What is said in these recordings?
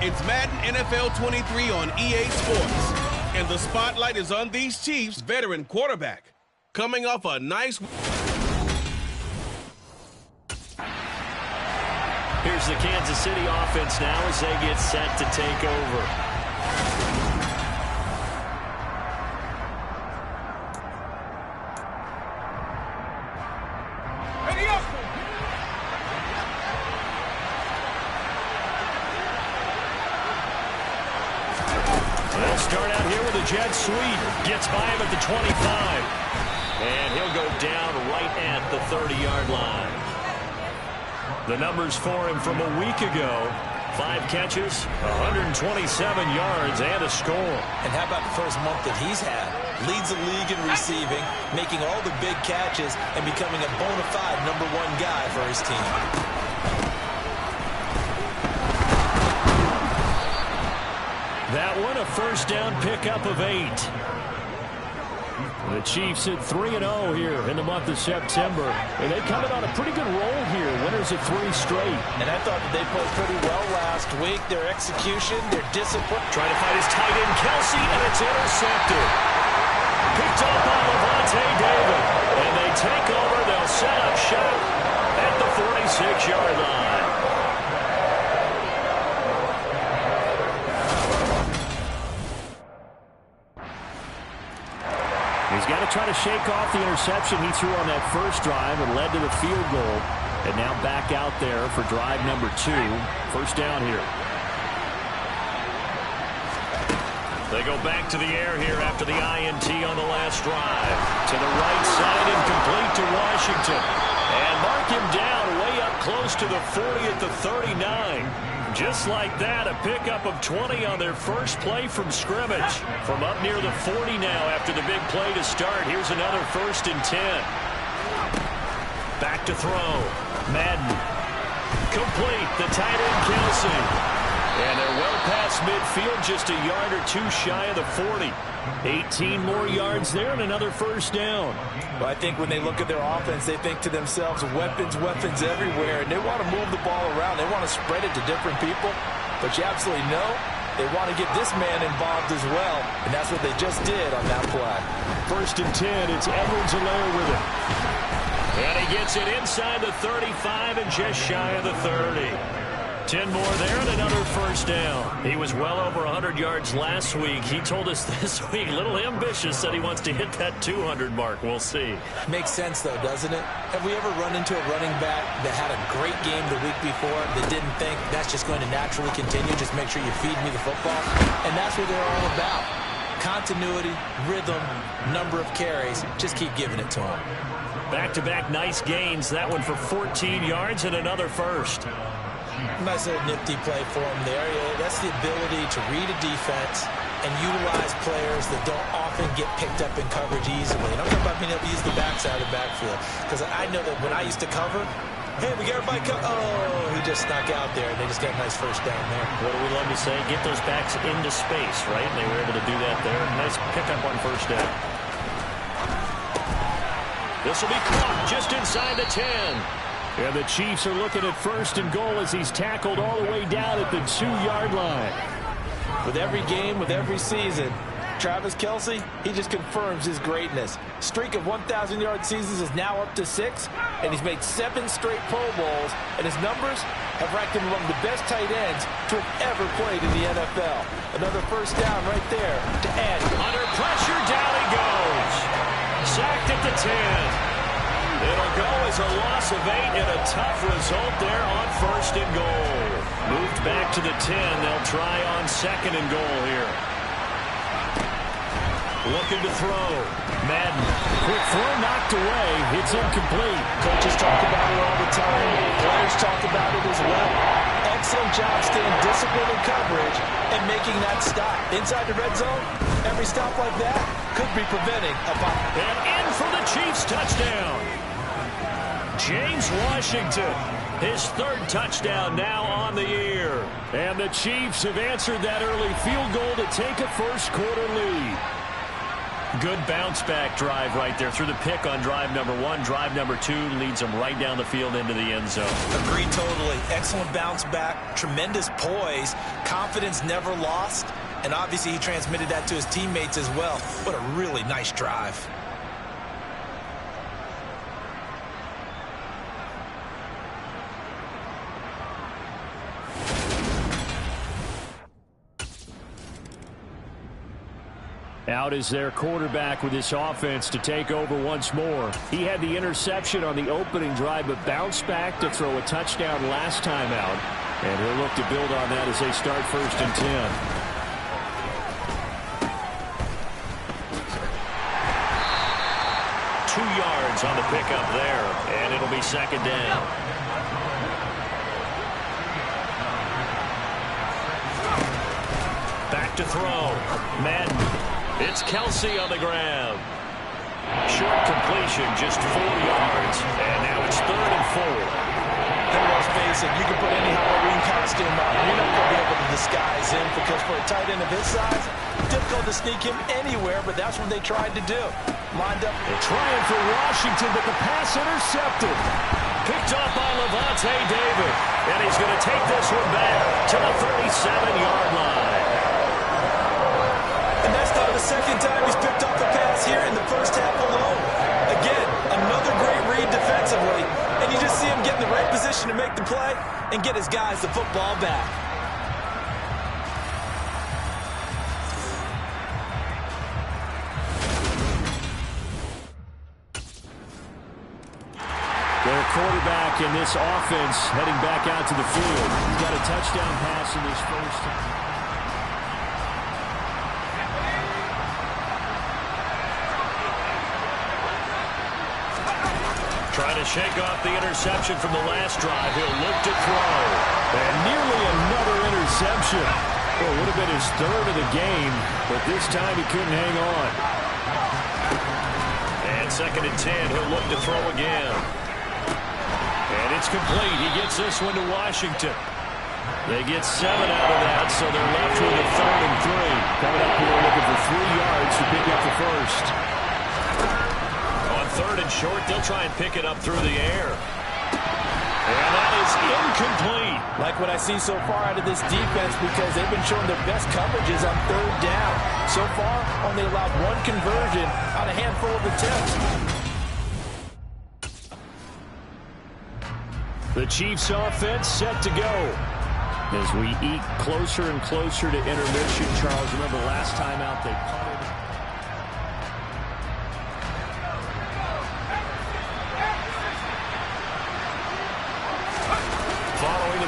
It's Madden NFL 23 on EA Sports. And the spotlight is on these Chiefs veteran quarterback. Coming off a nice... Here's the Kansas City offense now as they get set to take over. They'll start out here with a jet sweep. Gets by him at the 25. And he'll go down right at the 30-yard line. The numbers for him from a week ago. 5 catches, 127 yards, and a score. And how about the first month that he's had? Leads the league in receiving, making all the big catches, and becoming a bona fide #1 guy for his team. That one, a first down pickup of 8. The Chiefs at 3-0 here in the month of September. And they come in on a pretty good roll here. Winners of 3 straight. And I thought that they played pretty well last week. Their execution, their discipline. Trying to find his tight end, Kelsey, and it's intercepted. Picked up by Levante David. And they take over. They'll set up shop at the 46-yard line. He's got to try to shake off the interception he threw on that first drive and led to the field goal. And now back out there for drive number 2. First down here. They go back to the air here after the INT on the last drive. To the right side and complete to Washington. And mark him down way up close to the 40 at the 39. Just like that, a pickup of 20 on their first play from scrimmage. From up near the 40 now after the big play to start. Here's another 1st and 10. Back to throw. Madden. Complete. The tight end, Kelsey. And they're well past midfield, just a yard or 2 shy of the 40. 18 more yards there and another first down. Well, I think when they look at their offense, they think to themselves, weapons, weapons everywhere. And they want to move the ball around. They want to spread it to different people. But you absolutely know they want to get this man involved as well. And that's what they just did on that play. 1st and 10. It's Edwards-Helaire with it. And he gets it inside the 35 and just shy of the 30. 10 more there and another first down. He was well over 100 yards last week. He told us this week, a little ambitious, said he wants to hit that 200 mark. We'll see. Makes sense, though, doesn't it? Have we ever run into a running back that had a great game the week before that didn't think that's just going to naturally continue? Just make sure you feed me the football. And that's what they're all about. Continuity, rhythm, number of carries. Just keep giving it to them. Back-to-back nice gains. That one for 14 yards and another first. Nice little nifty play for him there. Yeah, that's the ability to read a defense and utilize players that don't often get picked up in coverage easily. And I'm talking about being able to use the backside of the backfield. Because I know that when I used to cover, hey, we got everybody cover. Oh, he just snuck out there, and they just got a nice first down there. What do we love to say? Get those backs into space, right? And they were able to do that there. Nice pickup on first down. This will be caught just inside the 10. And the Chiefs are looking at 1st and goal as he's tackled all the way down at the 2-yard line. With every game, with every season, Travis Kelce, he just confirms his greatness. Streak of 1,000-yard seasons is now up to 6, and he's made 7 straight Pro Bowls, and his numbers have ranked him among the best tight ends to have ever played in the NFL. Another first down right there to add. Under pressure, down he goes. Sacked at the 10. It'll go as a loss of 8 and a tough result there on 1st and goal. Moved back to the 10. They'll try on 2nd and goal here. Looking to throw. Madden. Quick throw knocked away. It's incomplete. Coaches talk about it all the time. Players talk about it as well. Excellent job staying disciplined in coverage and making that stop. Inside the red zone, every stop like that could be preventing a ball. And in for the Chiefs touchdown. James Washington, his 3rd touchdown now on the year. And the Chiefs have answered that early field goal to take a first quarter lead. Good bounce-back drive right there through the pick on drive number 1. Drive number 2 leads them right down the field into the end zone. Agreed totally. Excellent bounce back, tremendous poise, confidence never lost, and obviously he transmitted that to his teammates as well. What a really nice drive. Out is their quarterback with this offense to take over once more. He had the interception on the opening drive, but bounced back to throw a touchdown last time out. And he'll look to build on that as they start 1st and 10. Two yards on the pickup there, and it'll be 2nd down. Back to throw. Madden. It's Kelsey on the ground. Short completion, just 4 yards. And now it's 3rd and 4. And let's face it, you can put any Halloween costume on, you're not going to be able to disguise him, because for a tight end of his size, difficult to sneak him anywhere, but that's what they tried to do. Lined up. They're trying for Washington, but the pass intercepted. Picked up by Levante David. And he's going to take this one back to the 37-yard line. And that's not the second time he's picked off a pass here in the first half alone. Again, another great read defensively. And you just see him get in the right position to make the play and get his guys the football back. Their quarterback in this offense heading back out to the field. He's got a touchdown pass in his first time. Trying to shake off the interception from the last drive. He'll look to throw. And nearly another interception. Well, it would have been his 3rd of the game, but this time he couldn't hang on. And 2nd and 10. He'll look to throw again. And it's complete. He gets this one to Washington. They get 7 out of that, so they're left with a 3rd and 3. Coming up here looking for 3 yards to pick up the first. 3rd and short, they'll try and pick it up through the air. And that is incomplete. Like what I see so far out of this defense, because they've been showing their best coverages on 3rd down. So far, only allowed 1 conversion on a handful of attempts. The Chiefs offense set to go. As we eke closer and closer to intermission, Charles, remember last time out they punted.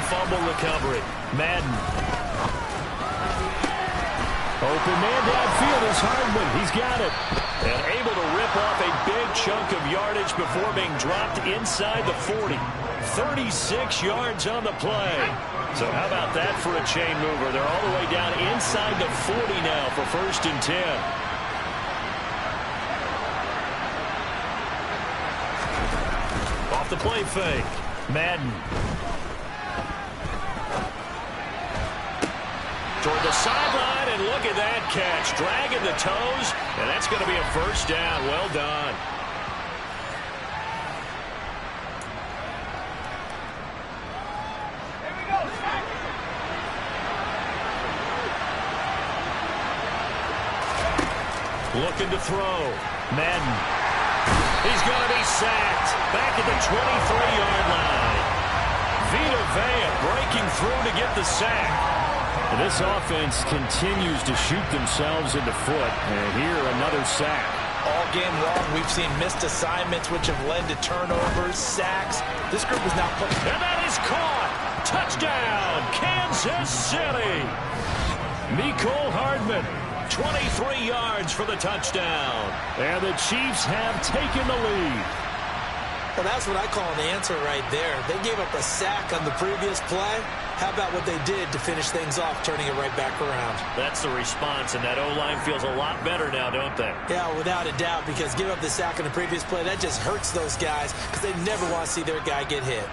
Fumble recovery. Madden. Open man downfield is Hardman. He's got it. And able to rip off a big chunk of yardage before being dropped inside the 40. 36 yards on the play. So how about that for a chain mover? They're all the way down inside the 40 now for 1st and 10. Off the play fake. Madden. Toward the sideline, and look at that catch. Dragging the toes, and that's going to be a 1st down. Well done. Here we go. Looking to throw. Madden. He's going to be sacked. Back at the 23-yard line. Vita Vea breaking through to get the sack. And this offense continues to shoot themselves in the foot. And here, another sack. All game long, we've seen missed assignments, which have led to turnovers, sacks. This group is now put. And that is caught. Touchdown, Kansas City. Mecole Hardman, 23 yards for the touchdown. And the Chiefs have taken the lead. Well, that's what I call an answer right there. They gave up a sack on the previous play. How about what they did to finish things off, turning it right back around? That's the response, and that O-line feels a lot better now, don't they? Yeah, without a doubt, because give up the sack on the previous play, that just hurts those guys because they never want to see their guy get hit.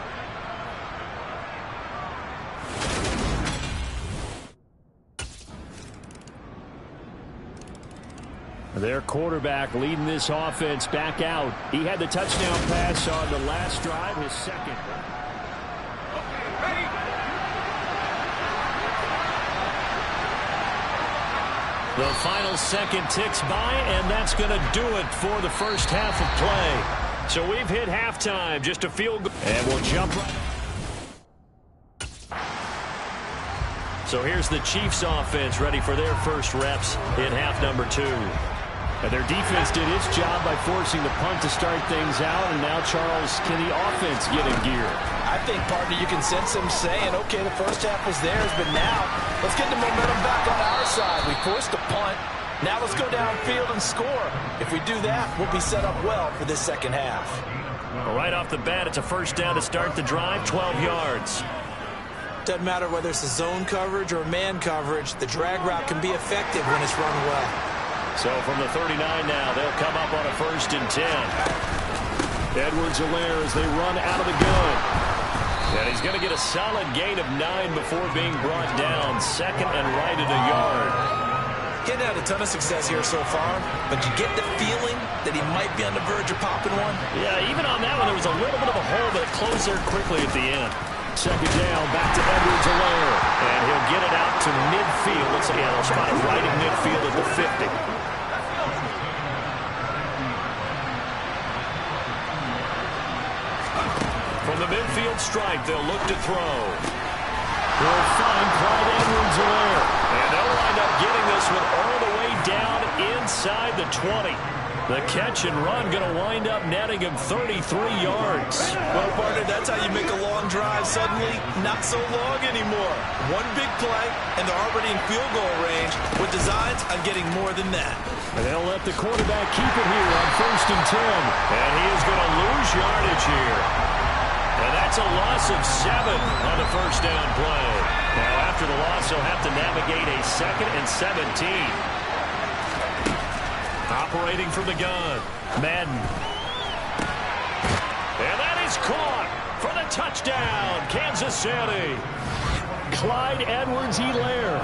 Their quarterback leading this offense back out. He had the touchdown pass on the last drive, his second. The final second ticks by, and that's going to do it for the first half of play. So we've hit halftime, just a field goal. And we'll jump right. So here's the Chiefs offense ready for their first reps in half number 2. And their defense did its job by forcing the punt to start things out. And now, Charles, can the offense get in gear? I think, partner, you can sense them saying, okay, the first half was theirs, but now let's get the momentum back on our side. We forced a punt. Now let's go downfield and score. If we do that, we'll be set up well for this second half. Well, right off the bat, it's a first down to start the drive, 12 yards. Doesn't matter whether it's a zone coverage or man coverage, the drag route can be effective when it's run well. So from the 39 now, they'll come up on a 1st and 10. Edwards-Helaire as they run out of the gun. And he's going to get a solid gain of 9 before being brought down. 2nd and right at a yard. Getting had a ton of success here so far, but you get the feeling that he might be on the verge of popping one. Yeah, even on that one, there was a little bit of a hole, but it closed there quickly at the end. 2nd down, back to Edwards-Helaire. And he'll get it out to midfield. Let's see, they'll spot it right at midfield at the 50. From the midfield stripe, they'll look to throw. They'll find Clyde Edwards-Helaire. And they'll wind up getting this one all the way down inside the 20. The catch and run going to wind up netting him 33 yards. Well, partner, that's how you make a long drive suddenly not so long anymore. One big play, and they're already in field goal range with designs on getting more than that. And they'll let the quarterback keep it here on 1st and 10. And he is going to lose yardage here. And that's a loss of 7 on the first down play. Now, after the loss, he'll have to navigate a 2nd and 17. Operating from the gun, Madden. And that is caught for the touchdown, Kansas City. Clyde Edwards-Helaire,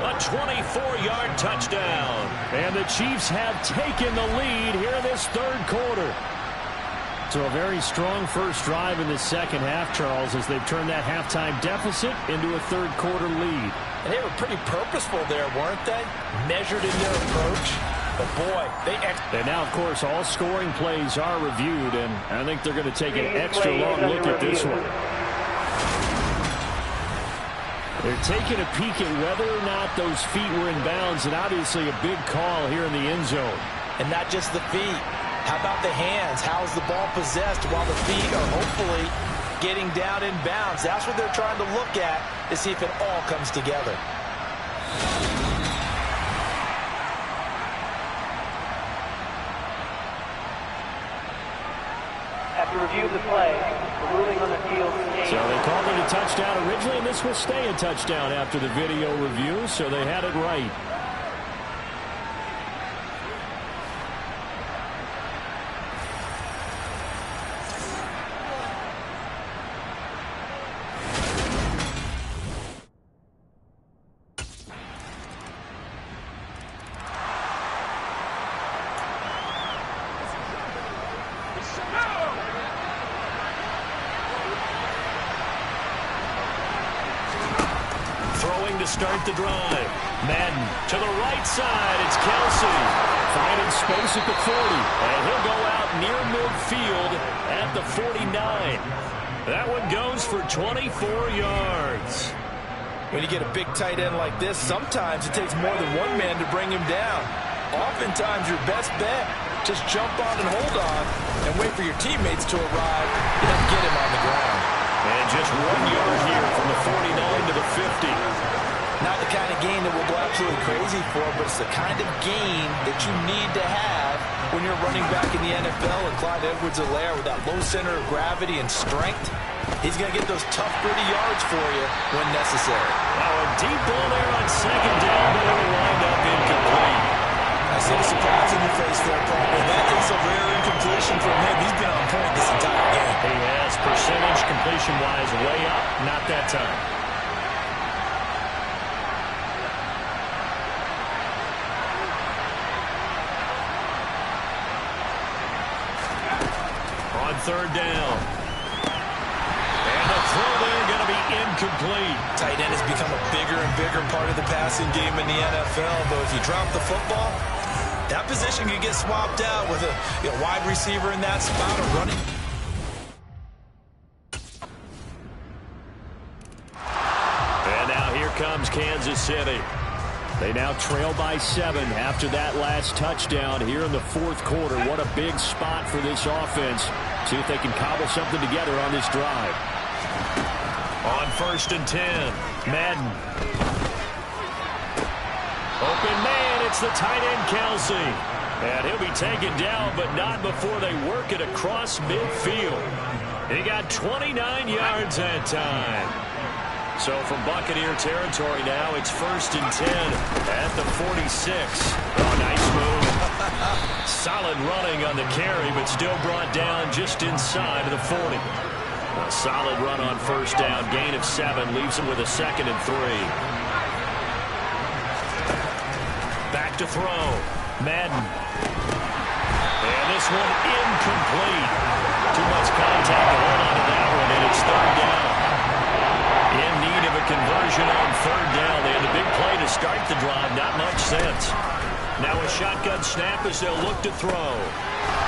a 24-yard touchdown. And the Chiefs have taken the lead here in this 3rd quarter. So a very strong first drive in the second half, Charles, as they've turned that halftime deficit into a 3rd quarter lead. And they were pretty purposeful there, weren't they? Measured in their approach. But boy, and now, of course, all scoring plays are reviewed, and I think they're going to take an extra long look at this one. They're taking a peek at whether or not those feet were in bounds, and obviously a big call here in the end zone. And not just the feet. How about the hands? How's the ball possessed while the feet are hopefully getting down in bounds? That's what they're trying to look at to see if it all comes together. After review of the play, the ruling on the field stays. So they called it a touchdown originally, and this will stay a touchdown after the video review, so they had it right. Start the drive. Madden to the right side. It's Kelsey. Finding space at the 40. And he'll go out near midfield at the 49. That one goes for 24 yards. When you get a big tight end like this, sometimes it takes more than one man to bring him down. Oftentimes your best bet, just jump on and hold on and wait for your teammates to arrive and get him on the ground. And just 1 yard here from the 49 to the 50. Not the kind of gain that we'll go absolutely crazy for, but it's the kind of gain that you need to have when you're running back in the NFL. And Clyde Edwards-Helaire, with that low center of gravity and strength, he's going to get those tough, gritty yards for you when necessary. Now a deep ball there on 2nd down, but it'll wind up incomplete. I see the surprise in your face there, partner. That is a rare incompletion from him. He's been on point this entire game. He has. Percentage completion-wise way up. Not that time. third down. And the throw there going to be incomplete. Tight end has become a bigger and bigger part of the passing game in the NFL, though if you drop the football, that position can get swapped out with a wide receiver in that spot or running. And now here comes Kansas City. They now trail by 7 after that last touchdown here in the fourth quarter. What a big spot for this offense. See if they can cobble something together on this drive. On 1st and 10, Madden. Open man, it's the tight end Kelsey. And he'll be taken down, but not before they work it across midfield. He got 29 yards that time. So from Buccaneer territory now, it's 1st and 10 at the 46. Oh, nice move. Solid running on the carry, but still brought down just inside of the 40. A solid run on 1st down, gain of 7, leaves him with a 2nd and 3. Back to throw, Madden. And this one incomplete. Too much contact to hold on to that one, and it's 3rd down. In need of a conversion on 3rd down. They had a big play to start the drive, not much sense. Now a shotgun snap as they'll look to throw.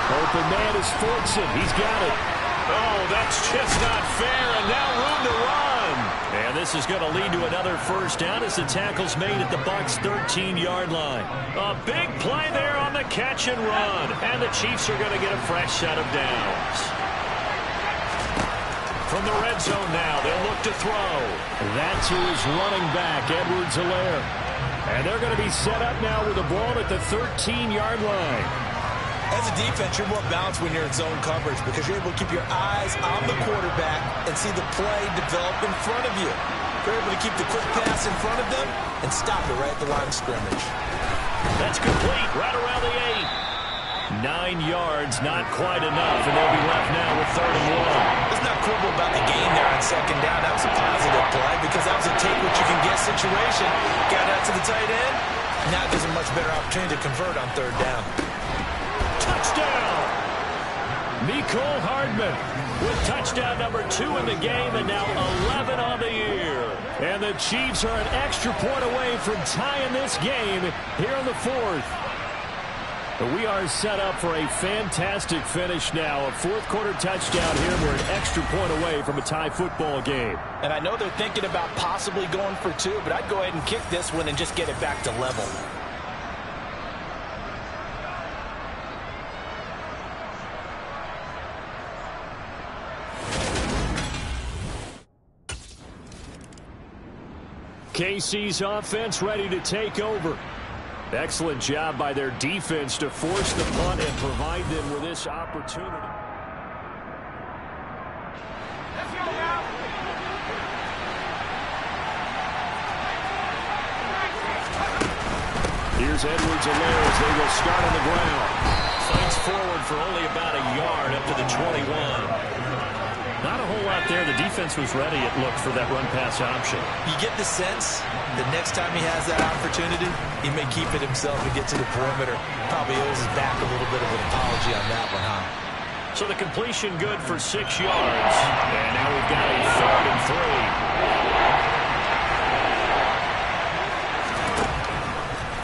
Open man is Fortson. He's got it. Oh, that's just not fair, and now room to run. And this is going to lead to another 1st down as the tackle's made at the Bucs' 13-yard line. A big play there on the catch and run, and the Chiefs are going to get a fresh set of downs. From the red zone now, they'll look to throw. That's who is running back, Edwards-Helaire. And they're going to be set up now with the ball at the 13-yard line. As a defense, you're more balanced when you're in zone coverage because you're able to keep your eyes on the quarterback and see the play develop in front of you. You're able to keep the quick pass in front of them and stop it right at the line of scrimmage. That's complete, right around the 8. 9 yards, not quite enough, and they'll be left now with 3rd and 1. Let's not quibble about the gain there on 2nd down. That was a positive play because that was a take-what-you-can-get situation. Got out to the tight end. Now gives him a much better opportunity to convert on 3rd down. Touchdown! Mecole Hardman with touchdown number 2 in the game and now 11 on the year. And the Chiefs are an extra point away from tying this game here in the 4th. But we are set up for a fantastic finish now. A 4th quarter touchdown here. We're an extra point away from a tie football game. And I know they're thinking about possibly going for 2, but I'd go ahead and kick this one and just get it back to level. KC's offense ready to take over. Excellent job by their defense to force the punt and provide them with this opportunity. Here's Edwards-Helaire as they will start on the ground. Fights forward for only about a yard up to the 21. Not a whole lot there. The defense was ready, it looked, for that run-pass option. You get the sense the next time he has that opportunity, he may keep it himself and get to the perimeter. Probably owes his back a little bit of an apology on that one, huh? So the completion good for 6 yards. And now we've got a 3rd and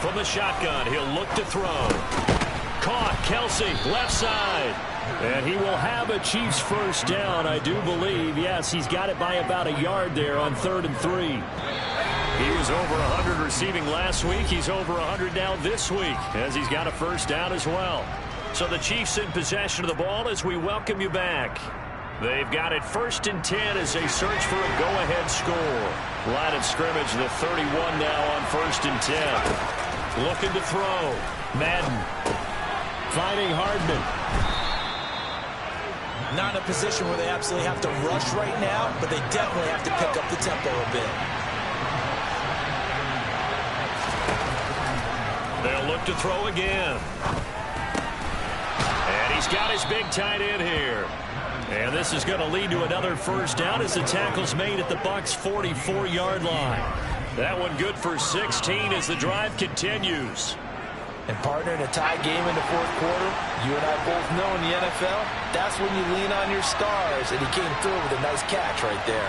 3. From the shotgun, he'll look to throw. Caught, Kelsey, left side. And he will have a Chiefs 1st down, I do believe. Yes, he's got it by about a yard there on 3rd and 3. He was over 100 receiving last week. He's over 100 now this week as he's got a 1st down as well. So the Chiefs in possession of the ball as we welcome you back. They've got it 1st and 10 as they search for a go-ahead score. Line of scrimmage, the 31 now on 1st and 10. Looking to throw. Madden finding Hardman. Not in a position where they absolutely have to rush right now, but they definitely have to pick up the tempo a bit. They'll look to throw again. And he's got his big tight end here. And this is going to lead to another 1st down as the tackle's made at the Bucs' 44-yard line. That one good for 16 as the drive continues. And partner, in a tie game in the fourth quarter, you and I both know in the NFL, that's when you lean on your stars, and he came through with a nice catch right there.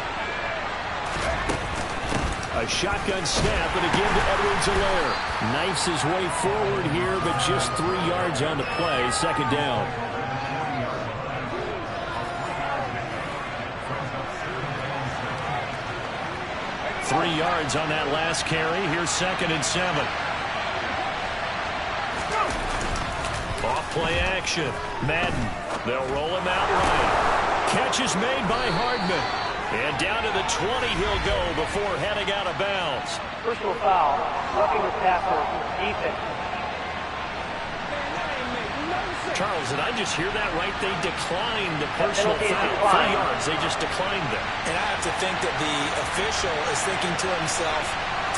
A shotgun snap, and again to Edwards-Helaire. Knifes his way forward here, but just 3 yards on the play. Second down. Three yards on that last carry. Here's 2nd and 7. Off-play action. Madden. They'll roll him out right. Catch is made by Hardman. And down to the 20 he'll go before heading out of bounds. Personal foul. Roughing the tackle. Defense. Charles, did I just hear that right? They declined the personal foul. 3 yards. They just declined them. And I have to think that the official is thinking to himself,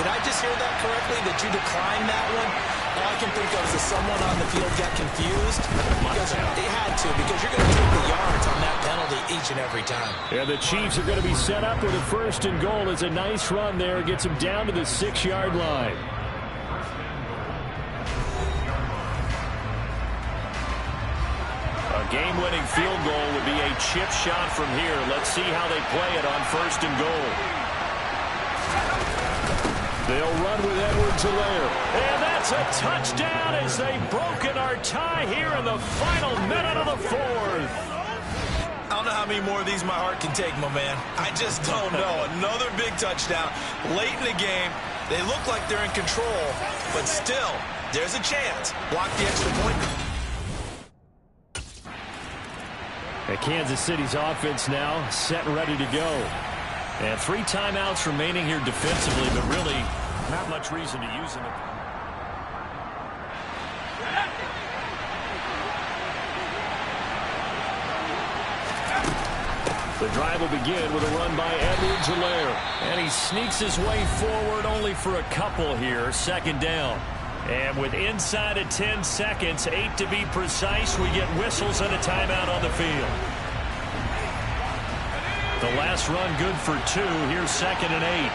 did I just hear that correctly, that you declined that one? All I can think of is that someone on the field got confused. Because they had to, because you're going to take the yards on that penalty each and every time. Yeah, the Chiefs are going to be set up with a 1st and goal. It's a nice run there. Gets them down to the 6-yard line. A game-winning field goal would be a chip shot from here. Let's see how they play it on 1st and goal. They'll run with Edwards-Helaire. And that's a touchdown as they've broken our tie here in the final minute of the 4th. I don't know how many more of these my heart can take, my man. I just don't know. Another big touchdown late in the game. They look like they're in control, but still, there's a chance. Block the extra point. Kansas City's offense now set and ready to go. And 3 timeouts remaining here defensively, but really not much reason to use them. The drive will begin with a run by Edwards-Helaire. And he sneaks his way forward only for a couple here. 2nd down. And with inside of 10 seconds, 8 to be precise, we get whistles and a timeout on the field. The last run good for 2. Here's 2nd and 8.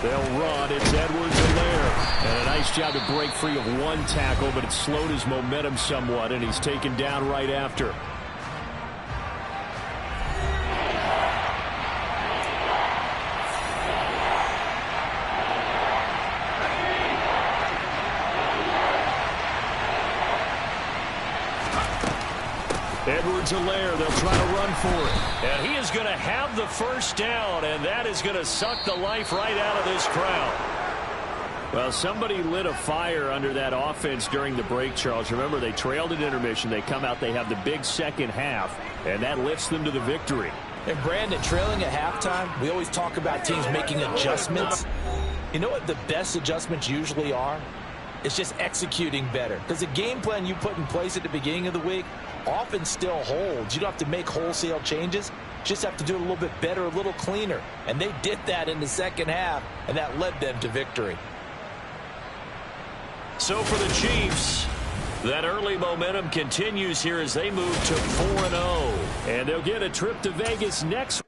They'll run. It's Edwards-Helaire. And a nice job to break free of 1 tackle, but it slowed his momentum somewhat, and he's taken down right after. Edwards-Helaire, they'll try to run for it. And he is going to have the 1st down, and that is going to suck the life right out of this crowd. Well, somebody lit a fire under that offense during the break, Charles. Remember, they trailed at intermission. They come out, they have the big second half, and that lifts them to the victory. And Brandon, trailing at halftime, we always talk about teams making adjustments. You know what the best adjustments usually are? It's just executing better. Because the game plan you put in place at the beginning of the week often still holds. You don't have to make wholesale changes. You just have to do it a little bit better, a little cleaner. And they did that in the second half, and that led them to victory. So for the Chiefs, that early momentum continues here as they move to 4-0. And they'll get a trip to Vegas next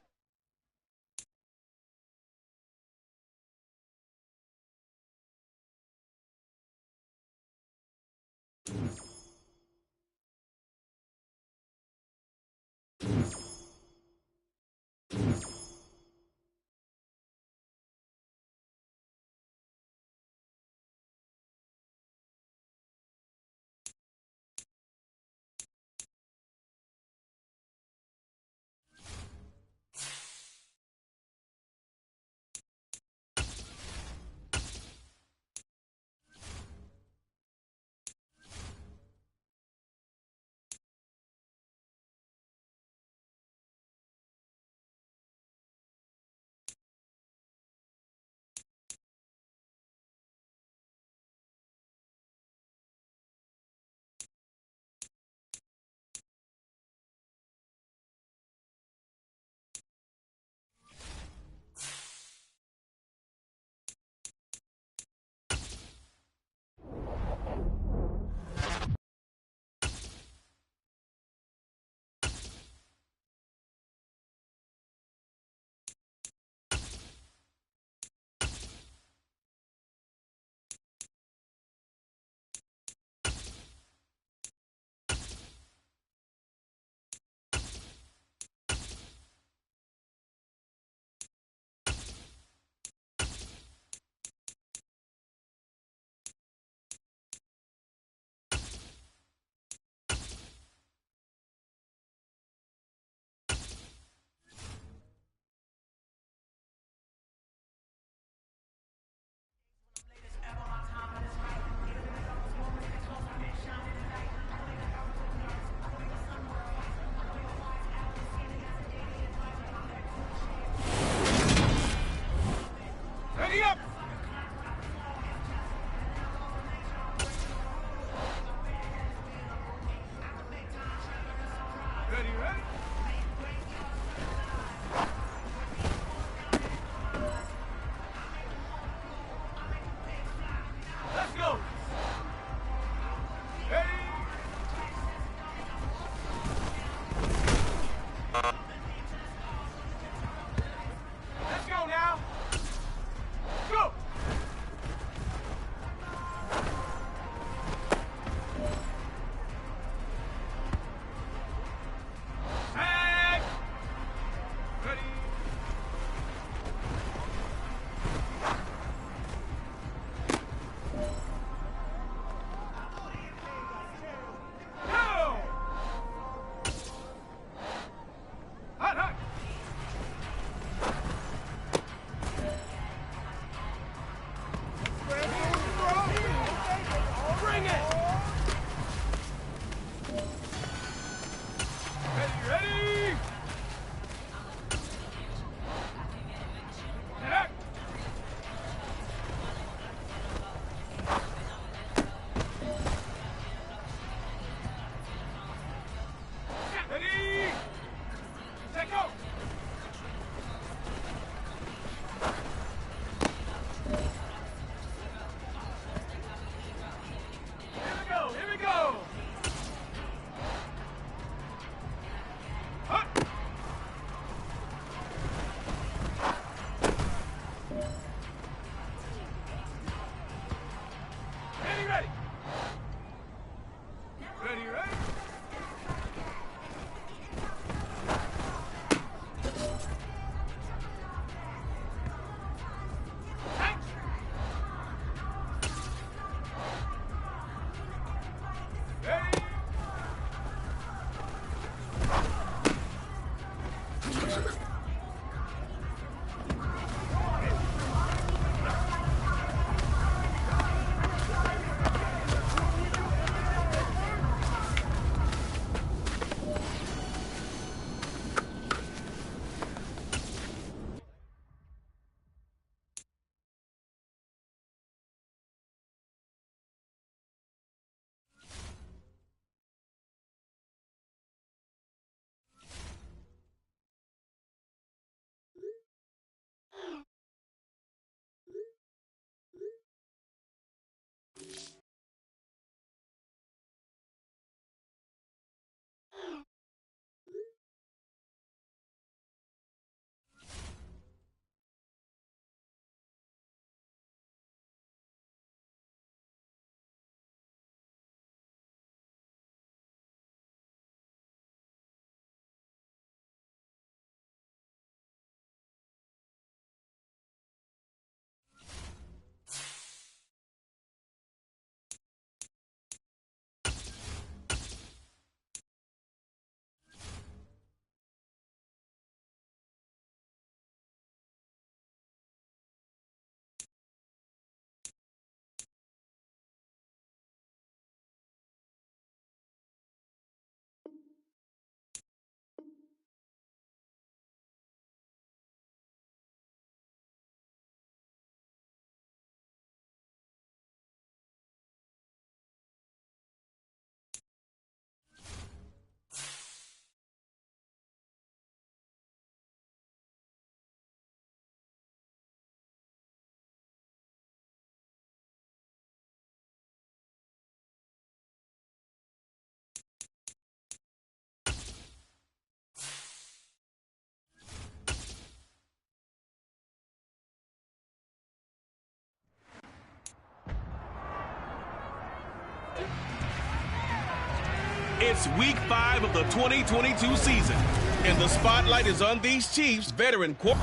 It's Week 5 of the 2022 season, and the spotlight is on these Chiefs veteran quarterbacks.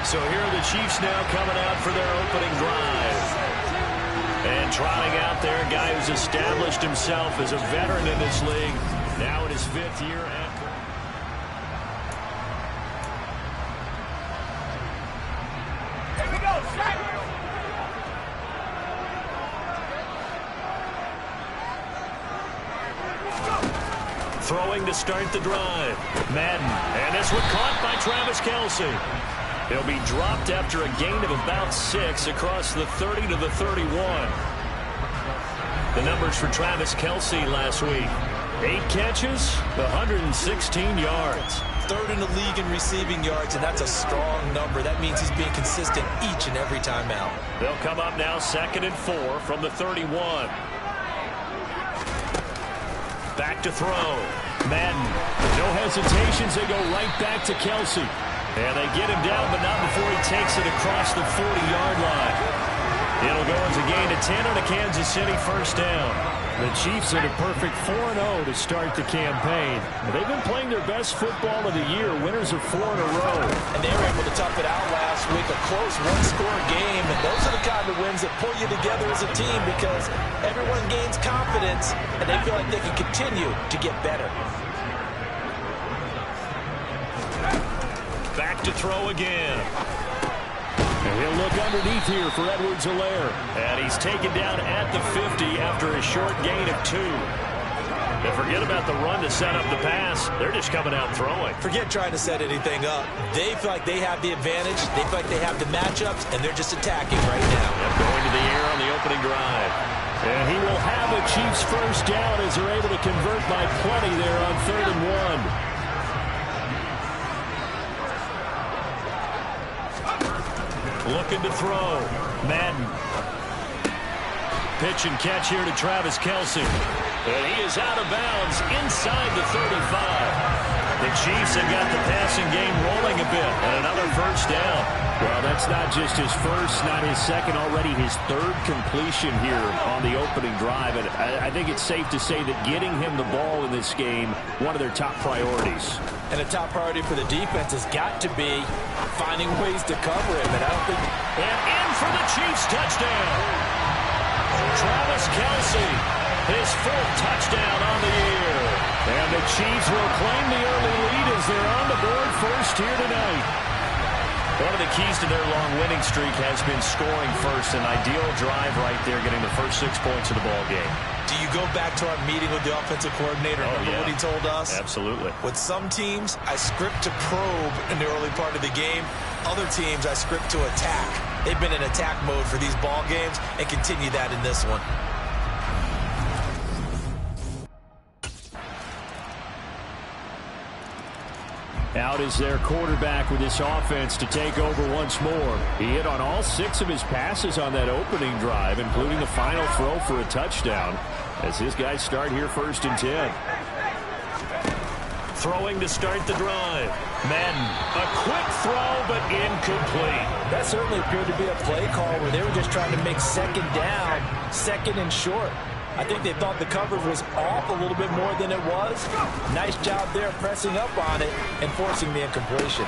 So here are the Chiefs now coming out for their opening drive. And trotting out there, a guy who's established himself as a veteran in this league, now in his 5th year at. Here we go, set! Throwing to start the drive. Madden. And this one caught by Travis Kelce. He'll be dropped after a gain of about 6 across the 30 to the 31. The numbers for Travis Kelce last week. 8 catches, 116 yards. 3rd in the league in receiving yards, and that's a strong number. That means he's being consistent each and every time out. They'll come up now 2nd and 4 from the 31. Back to throw. Madden. No hesitations. They go right back to Kelce. And they get him down, but not before he takes it across the 40-yard line. It'll go as a gain of 10 on a Kansas City first down. The Chiefs are a perfect 4-0 to start the campaign. They've been playing their best football of the year, winners of 4 in a row. And they were able to tough it out last week, a close one-score game. And those are the kind of wins that pull you together as a team because everyone gains confidence and they feel like they can continue to get better. Back to throw again. And he'll look underneath here for Edwards-Helaire. And he's taken down at the 50 after a short gain of 2. And forget about the run to set up the pass. They're just coming out throwing. Forget trying to set anything up. They feel like they have the advantage. They feel like they have the matchups, and they're just attacking right now. Yep, going to the air on the opening drive. And he will have a Chiefs first down as they're able to convert by plenty there on 3rd and 1. Looking to throw. Madden. Pitch and catch here to Travis Kelce. And he is out of bounds inside the 35. The Chiefs have got the passing game rolling a bit. And another first down. Well, that's not just his first, not his second, already his 3rd completion here on the opening drive. And I think it's safe to say that getting him the ball in this game, one of their top priorities. And a top priority for the defense has got to be finding ways to cover him. And I don't think... And in for the Chiefs touchdown. Travis Kelce, his 4th touchdown on the year. And the Chiefs will claim the early lead as they're on the board first here tonight. One of the keys to their long winning streak has been scoring first. An ideal drive right there, getting the first 6 points of the ball game. Do you go back to our meeting with the offensive coordinator? Remember what he told us? Absolutely. With some teams, I script to probe in the early part of the game. Other teams, I script to attack. They've been in attack mode for these ball games and continue that in this one. Out is their quarterback with this offense to take over once more. He hit on all 6 of his passes on that opening drive, including the final throw for a touchdown, as his guys start here 1st and 10. Throwing to start the drive. Madden, a quick throw, but incomplete. That certainly appeared to be a play call where they were just trying to make 2nd down, 2nd and short. I think they thought the coverage was off a little bit more than it was. Nice job there pressing up on it and forcing the incompletion.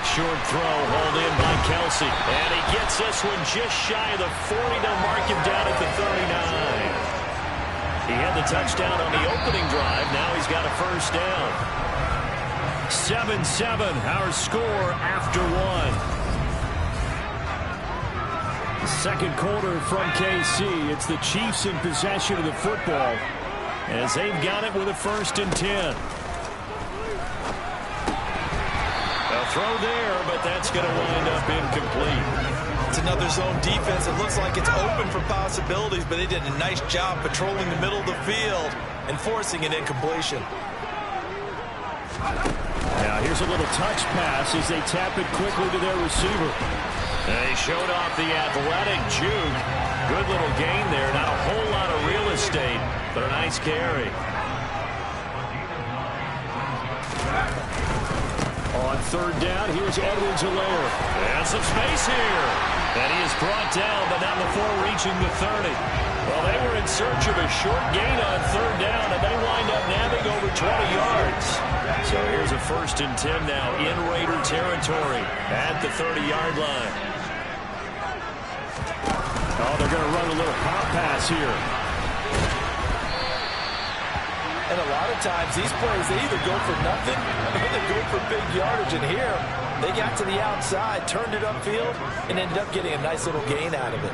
Short throw, hauled in by Kelce. And he gets this one just shy of the 40. They'll mark him down at the 39. He had the touchdown on the opening drive. Now he's got a first down. 7-7, our score after 1. Second quarter from KC. It's the Chiefs in possession of the football as they've got it with a 1st and 10. A throw there, but that's going to wind up incomplete. It's another zone defense. It looks like it's open for possibilities, but they did a nice job patrolling the middle of the field and forcing an incompletion. Now here's a little touch pass as they tap it quickly to their receiver. They showed off the athletic juke. Good little gain there. Not a whole lot of real estate, but a nice carry. On third down. Here's Edwards-Helaire. And some space here. And he is brought down, but not before reaching the 30. Well, they were in search of a short gain on third down, and they wind up nabbing over 20 yards. So here's a 1st and 10 now in Raider territory at the 30-yard line. Oh, they're going to run a little pop pass here. And a lot of times, these plays, they either go for nothing or they go for big yardage. And here, they got to the outside, turned it upfield, and ended up getting a nice little gain out of it.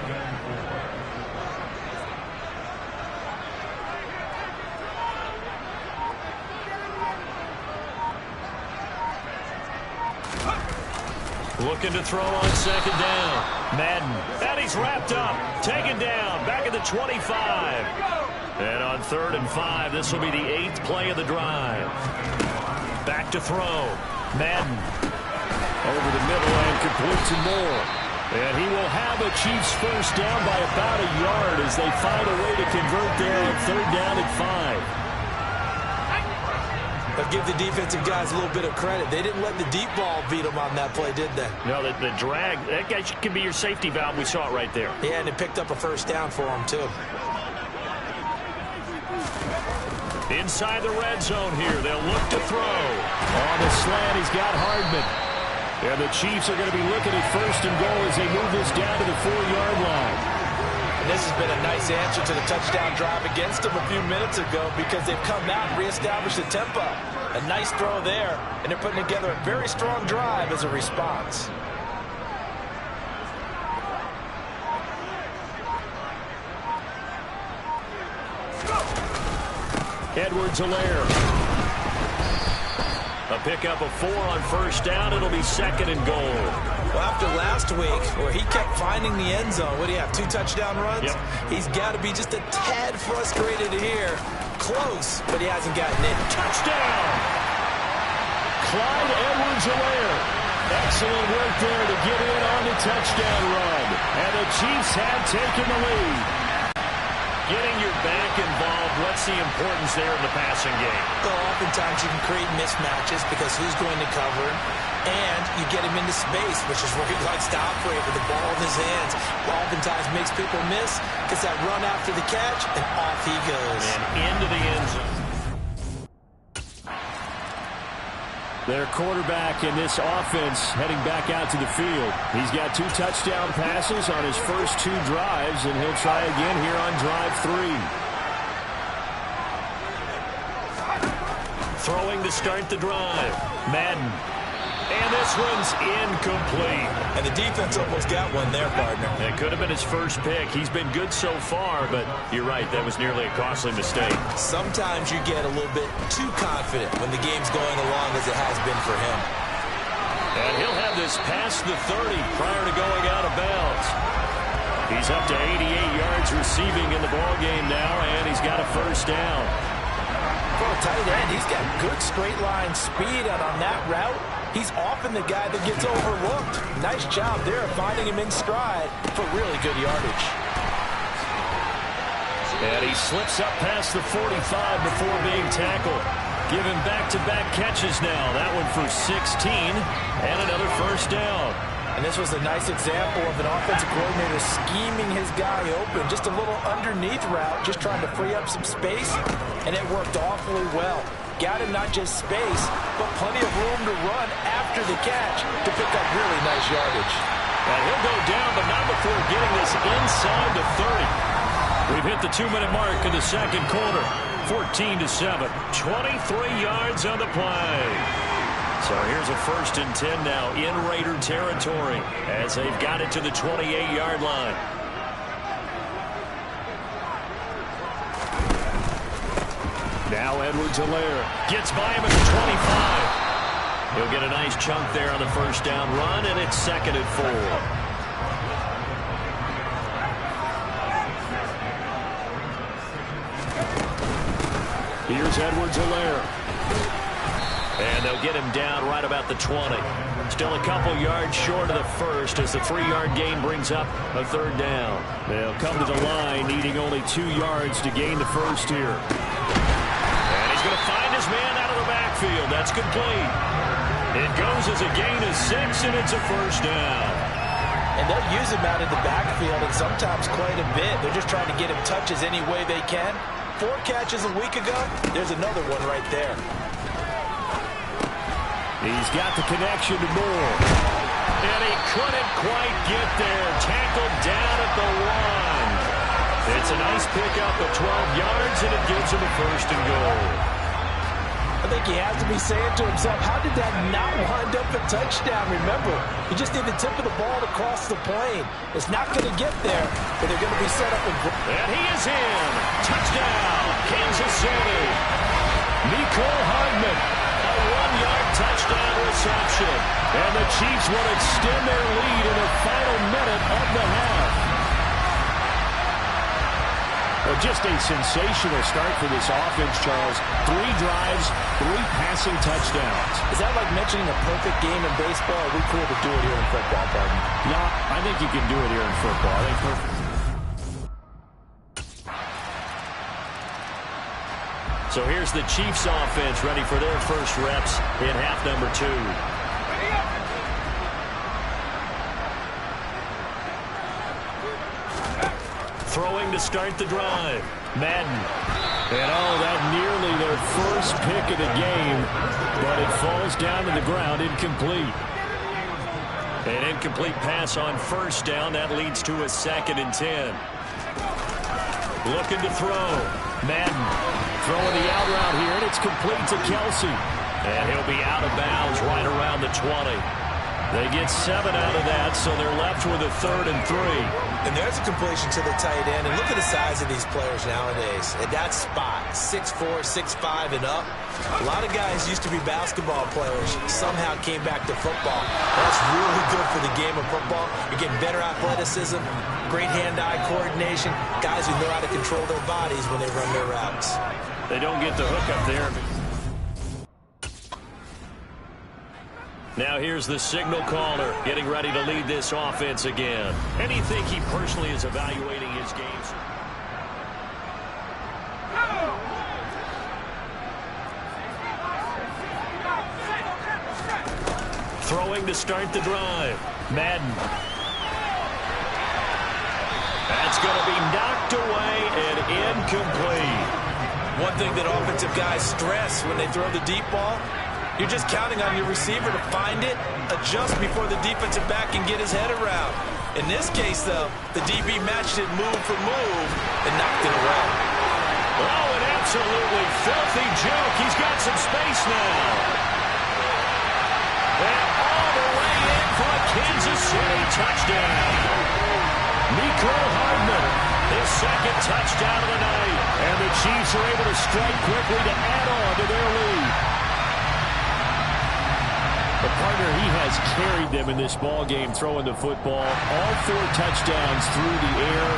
Looking to throw on 2nd down. Madden. And he's wrapped up. Taken down. Back at the 25. And on 3rd and 5, this will be the 8th play of the drive. Back to throw. Madden. Over the middle and complete to Moore. And he will have a Chiefs 1st down by about a yard as they find a way to convert there on 3rd down and 5. But give the defensive guys a little bit of credit. They didn't let the deep ball beat them on that play, did they? No, the drag, that guy can be your safety valve. We saw it right there. Yeah, and it picked up a 1st down for them, too. Inside the red zone here. They'll look to throw. On the slant, he's got Hardman. And the Chiefs are going to be looking at 1st and goal as they move this down to the 4-yard line. And this has been a nice answer to the touchdown drive against them a few minutes ago because they've come out and reestablished the tempo. A nice throw there, and they're putting together a very strong drive as a response. Edwards-Helaire. A pickup of 4 on 1st down. It'll be 2nd and goal. Well, after last week, where he kept finding the end zone, what do you have, 2 touchdown runs? Yep. He's got to be just a tad frustrated here. Close, but he hasn't gotten in. Touchdown! Clyde Edwards-Helaire. Excellent work there to get in on the touchdown run. And the Chiefs have taken the lead. Getting your back involved, what's the importance there in the passing game? Well, oftentimes you can create mismatches because who's going to cover, and you get him into space, which is where he likes to operate with the ball in his hands. Oftentimes makes people miss, gets that run after the catch, and off he goes. And into the end zone. Their quarterback in this offense heading back out to the field. He's got 2 touchdown passes on his first 2 drives, and he'll try again here on drive 3. Throwing to start the drive. Madden. And this one's incomplete. And the defense almost got one there, partner. It could have been his first pick. He's been good so far, but you're right, that was nearly a costly mistake. Sometimes you get a little bit too confident when the game's going along as it has been for him. And he'll have this past the 30 prior to going out of bounds. He's up to 88 yards receiving in the ballgame now, and he's got a 1st down. For a tight end, he's got good straight line speed, and on that route, he's often the guy that gets overlooked. Nice job there of finding him in stride for really good yardage. And he slips up past the 45 before being tackled. Given back-to-back catches now. That one for 16 and another 1st down. And this was a nice example of an offensive coordinator scheming his guy open. Just a little underneath route, just trying to free up some space, and it worked awfully well. Got him not just space, but plenty of room to run after the catch to pick up really nice yardage. And he'll go down, but not before getting this inside the 30. We've hit the 2-minute mark in the 2nd quarter. 14-7. 23 yards on the play. So here's a 1st and 10 now in Raider territory as they've got it to the 28-yard line. Now Edwards-Helaire gets by him at the 25. He'll get a nice chunk there on the 1st down run, and it's 2nd and 4. Here's Edwards-Helaire. And they'll get him down right about the 20. Still a couple yards short of the 1st as the 3-yard gain brings up a 3rd down. They'll come to the line needing only 2 yards to gain the 1st here. And he's going to find his man out of the backfield. That's complete. It goes as a gain of 6, and it's a first down. And they'll use him out in the backfield, and sometimes quite a bit. They're just trying to get him touches any way they can. 4 catches a week ago. There's another one right there. He's got the connection to Moore. And he couldn't quite get there. Tackled down at the 1. It's a nice pickup of 12 yards, and it gives him a first and goal. I think he has to be saying to himself, how did that not wind up a touchdown? Remember, you just need the tip of the ball to cross the plane. It's not going to get there, but they're going to be set up. And he is in. Touchdown, Kansas City. Nicole Hardman, a 1-yard touchdown reception. And the Chiefs will extend their lead in the final minute of the half. Well, just a sensational start for this offense, Charles. 3 drives, 3 passing touchdowns. Is that like mentioning a perfect game in baseball? Are we cool to do it here in football, pardon? No, I think you can do it here in football. I think perfect. So here's the Chiefs offense ready for their first reps in half number 2. Throwing to start the drive. Madden. And that nearly their first pick of the game, but it falls down to the ground incomplete. An incomplete pass on first down. That leads to a 2nd and 10. Looking to throw. Madden throwing the out route here, and it's complete to Kelsey. And he'll be out of bounds right around the 20. They get 7 out of that, so they're left with a 3rd and 3. And there's a completion to the tight end. And look at the size of these players nowadays. At that spot, 6'4", 6'5", and up. A lot of guys used to be basketball players, somehow came back to football. That's really good for the game of football. You're getting better athleticism, great hand-eye coordination, guys who know how to control their bodies when they run their routes. They don't get the hook up there. Now here's the signal caller getting ready to lead this offense again. And you think he personally is evaluating his games? Throwing to start the drive. Madden. That's going to be knocked away and incomplete. One thing that offensive guys stress when they throw the deep ball, you're just counting on your receiver to find it, adjust before the defensive back can get his head around. In this case, though, the DB matched it move for move and knocked it away. Oh, an absolutely filthy joke. He's got some space now. And all the way in for a Kansas City touchdown. Nicole Hardman, his 2nd touchdown of the night. And the Chiefs are able to strike quickly to add on to their lead. The partner, he has carried them in this ball game, throwing the football. All 4 touchdowns through the air,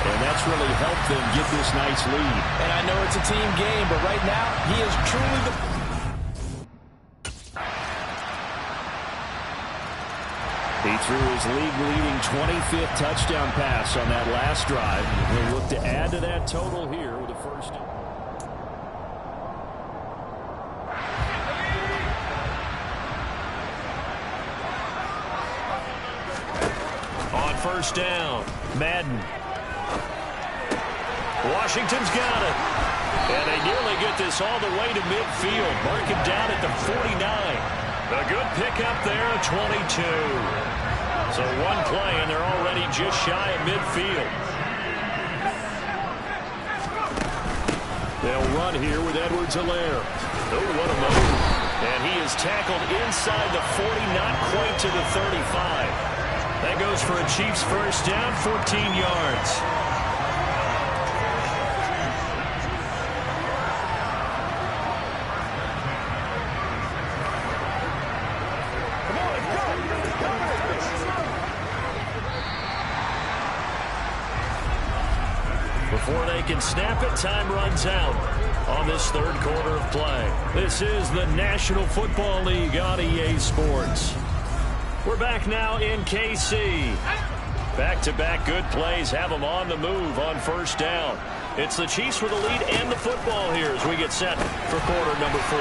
and that's really helped them get this nice lead. And I know it's a team game, but right now, he is truly the... He threw his league-leading 25th touchdown pass on that last drive. He'll look to add to that total here with a first. First down. Madden. Washington's got it. And they nearly get this all the way to midfield. Mark him down at the 49. A good pickup there, 22. So one play, and they're already just shy of midfield. They'll run here with Edwards-Helaire. Oh, what a move. And he is tackled inside the 40, not quite to the 35. That goes for a Chiefs first down, 14 yards. Before they can snap it, time runs out on this 3rd quarter of play. This is the National Football League on EA Sports. We're back now in KC. Back-to-back good plays have them on the move on first down. It's the Chiefs with the lead and the football here as we get set for quarter number 4.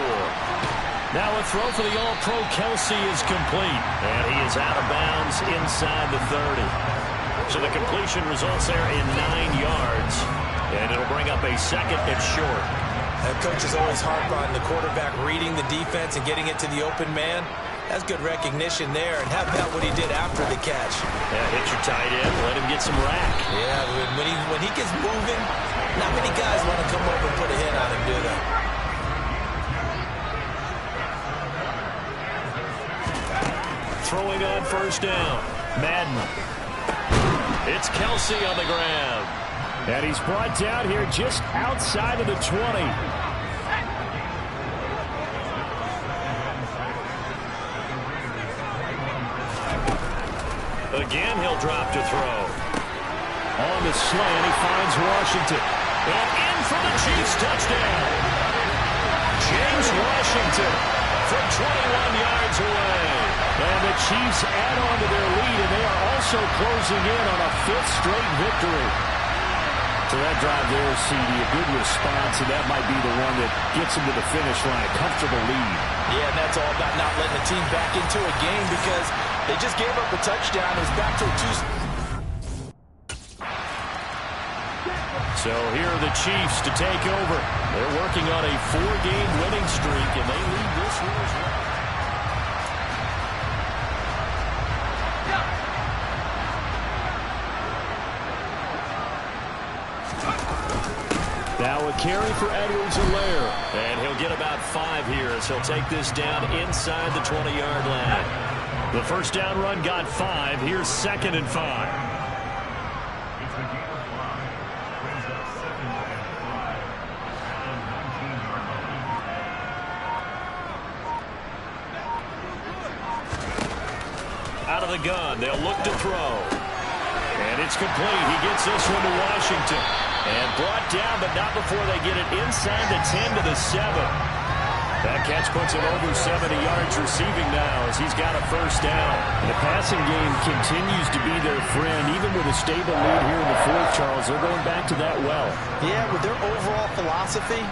Now a throw for the All-Pro Kelsey is complete. And he is out of bounds inside the 30. So the completion results there in 9 yards. And it'll bring up a second and short. Coach is always harp on the quarterback reading the defense and getting it to the open man. That's good recognition there. And how about what he did after the catch? Yeah, hit your tight end, let him get some rack. Yeah, when he gets moving, not many guys want to come over and put a hit on him, do they? Throwing on first down. Madden. It's Kelsey on the grab. And he's brought down here just outside of the 20. Again, he'll drop to throw. On the slant, he finds Washington. And in for the Chiefs touchdown. James Washington from 21 yards away. And the Chiefs add on to their lead, and they are also closing in on a 5th straight victory. So that drive there, CD, a good response, and that might be the one that gets them to the finish line. Comfortable lead. Yeah, and that's all about not letting the team back into a game because they just gave up a touchdown. It was back to a 2. So here are the Chiefs to take over. They're working on a 4-game winning streak, and they lead this one as well. Now a carry for Edwards-Helaire. And he'll get about 5 here as he'll take this down inside the 20-yard line. The first down run got 5. Here's 2nd and 5. Out of the gun, they'll look to throw. And it's complete. He gets this one to Washington. And brought down, but not before they get it inside the 10 to the 7. That catch puts him over 70 yards receiving now as he's got a first down. And the passing game continues to be their friend. Even with a stable lead here in the 4th, Charles, they're going back to that well. Yeah, with their overall philosophy,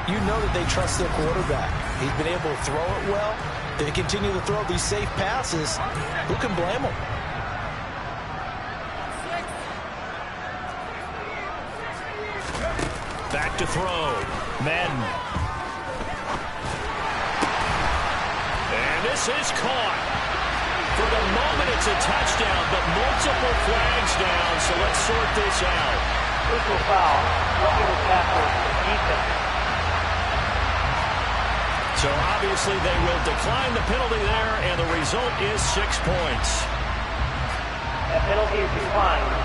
you know that they trust their quarterback. He's been able to throw it well. They continue to throw these safe passes. Who can blame them? Back to throw. Madden. And this is caught. For the moment, it's a touchdown, but multiple flags down, so let's sort this out. Personal foul. Roughing the tackle. Defense. So obviously they will decline the penalty there, and the result is 6 points. That penalty is declined.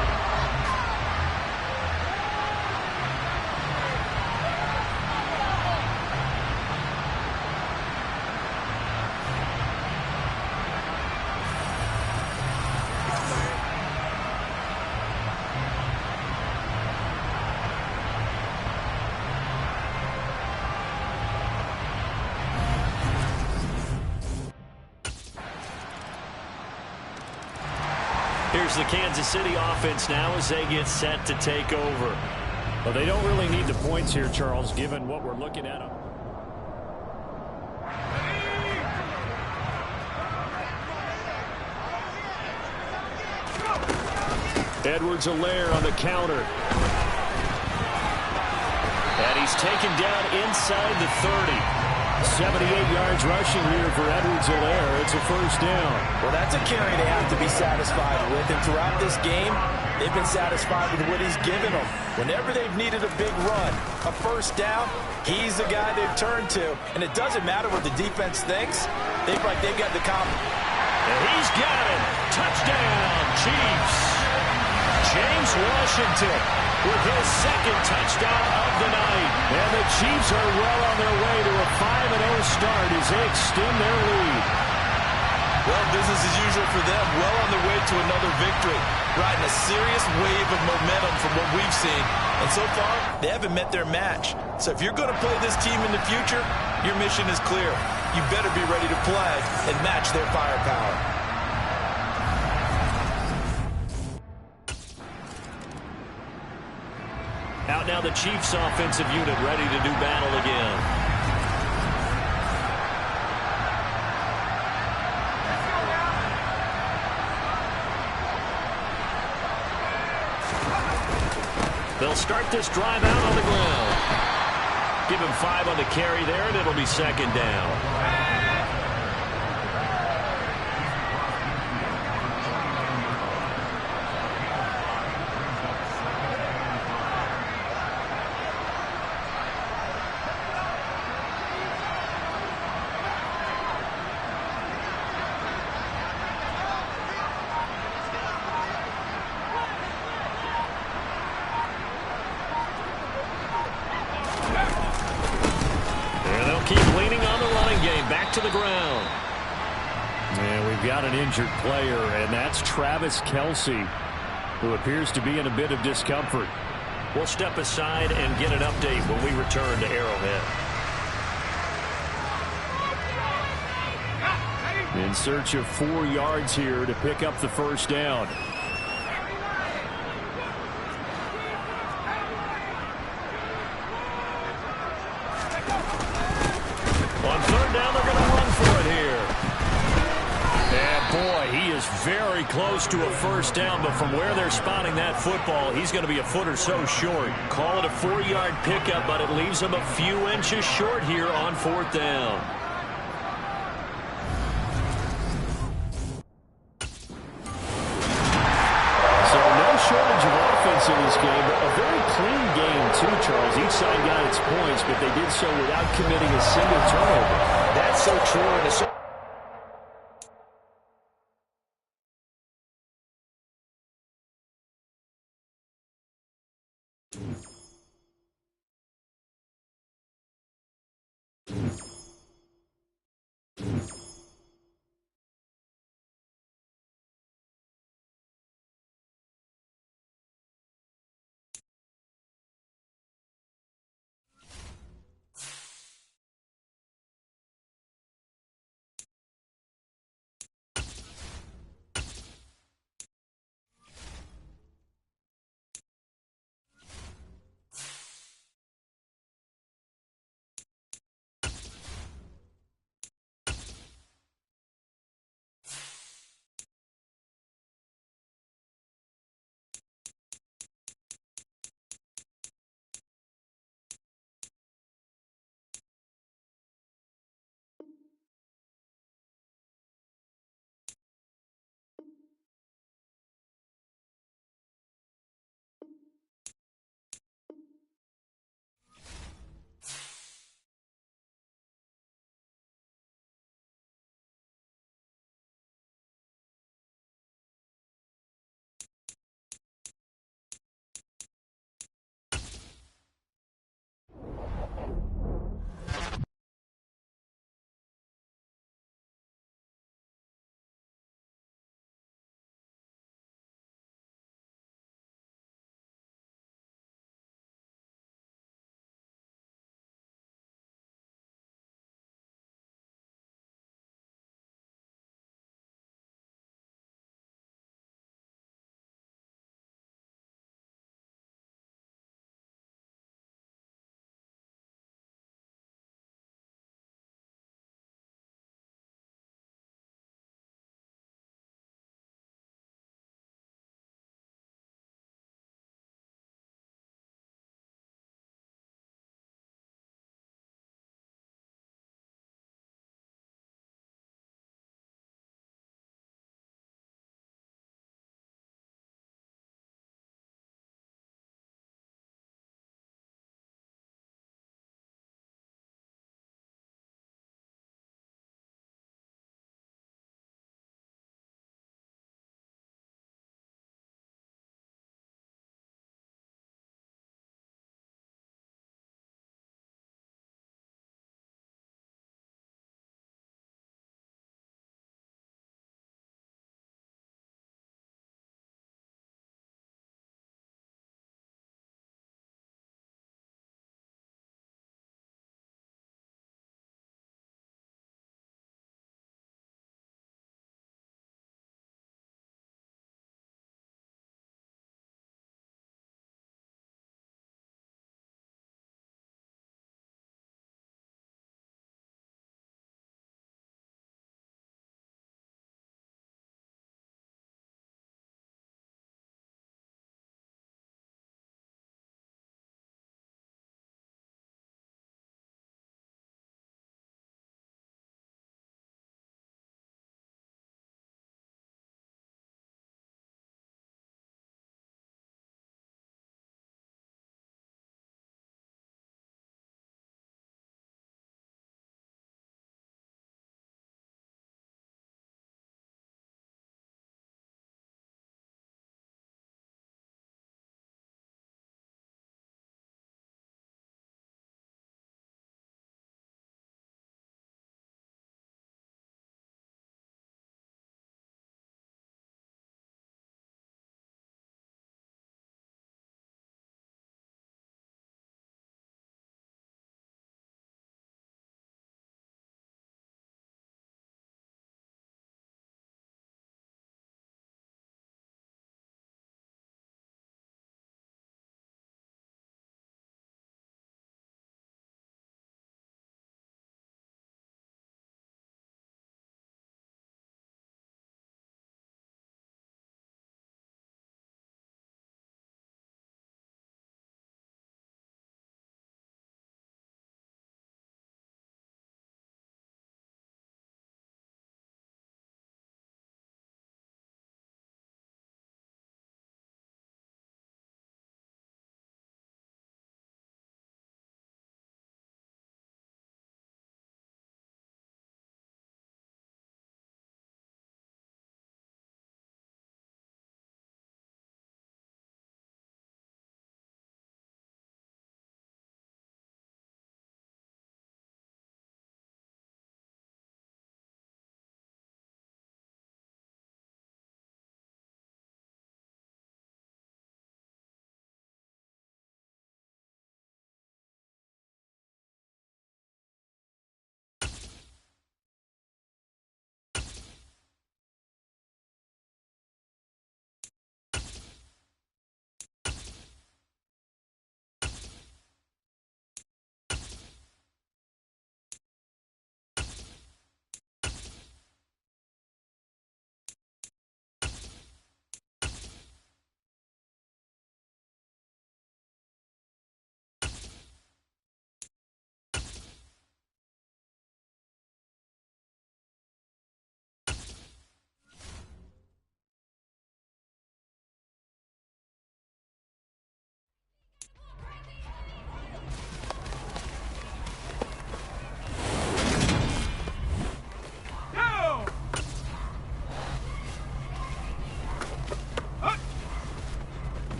Here's the Kansas City offense now as they get set to take over. Well, they don't really need the points here, Charles, given what we're looking at. Edwards-Helaire on the counter. And he's taken down inside the 30. 78 yards rushing here for Edwards-Helaire. It's a first down. Well, that's a carry they have to be satisfied with. And throughout this game, they've been satisfied with what he's given them. Whenever they've needed a big run, a first down, he's the guy they've turned to. And it doesn't matter what the defense thinks. They've got the confidence. And he's got it. Touchdown, Chiefs. James Washington with his 2nd touchdown of the night. And the Chiefs are well on their way to a 5-0 start as they extend their lead. Well, business as usual for them. Well on their way to another victory. Riding a serious wave of momentum from what we've seen. And so far, they haven't met their match. So if you're going to play this team in the future, your mission is clear. You better be ready to play and match their firepower. Out now the Chiefs offensive unit ready to do battle again. They'll start this drive out on the ground. Give him 5 on the carry there, and it'll be second down. Keep leaning on the running game. Back to the ground. And we've got an injured player, and that's Travis Kelce, who appears to be in a bit of discomfort. We'll step aside and get an update when we return to Arrowhead. In search of 4 yards here to pick up the first down. On third down, they're going to run for it here. And boy, he is very close to a first down, but from where they're spotting that football, he's going to be a foot or so short. Call it a 4-yard pickup, but it leaves him a few inches short here on fourth down. So no shortage of offense in this game, but a very clean game too, Charles. Each side got its points, but they did so without committing a single turnover. That's so true. And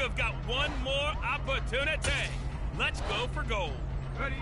have got one more opportunity. Let's go for gold. Ready?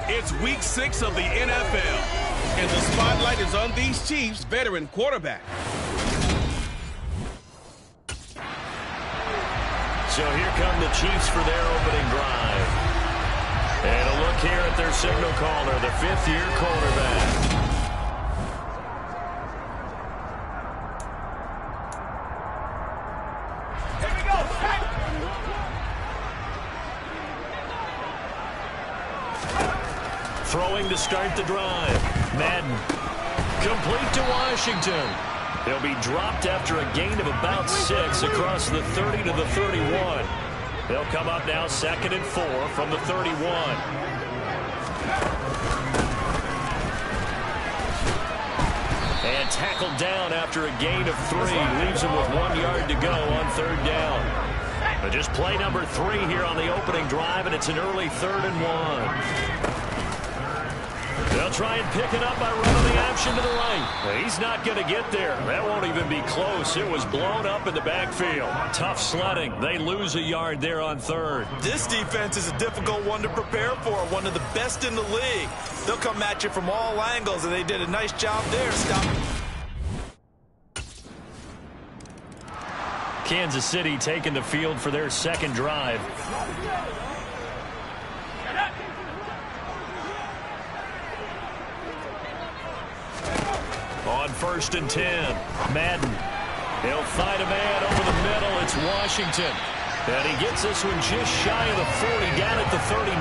It's week 6 of the NFL, and the spotlight is on these Chiefs veteran quarterback. So here come the Chiefs for their opening drive. And a look here at their signal caller, the fifth-year quarterback. Here we go, set! Throwing to start the drive. Madden. Complete to Washington. They'll be dropped after a gain of about 6 across the 30 to the 31. They'll come up now 2nd and 4 from the 31. And tackled down after a gain of 3. Leaves him with 1 yard to go on 3rd down. But just play number 3 here on the opening drive, and it's an early 3rd and 1. They'll try and pick it up by running the option to the right. He's not going to get there. That won't even be close. It was blown up in the backfield. Tough sledding. They lose a yard there on 3rd. This defense is a difficult one to prepare for, one of the best in the league. They'll come at you from all angles, and they did a nice job there. Kansas City taking the field for their 2nd drive. On 1st and 10, Madden. He'll find a man over the middle. It's Washington. And he gets this one just shy of the 40, down at the 39.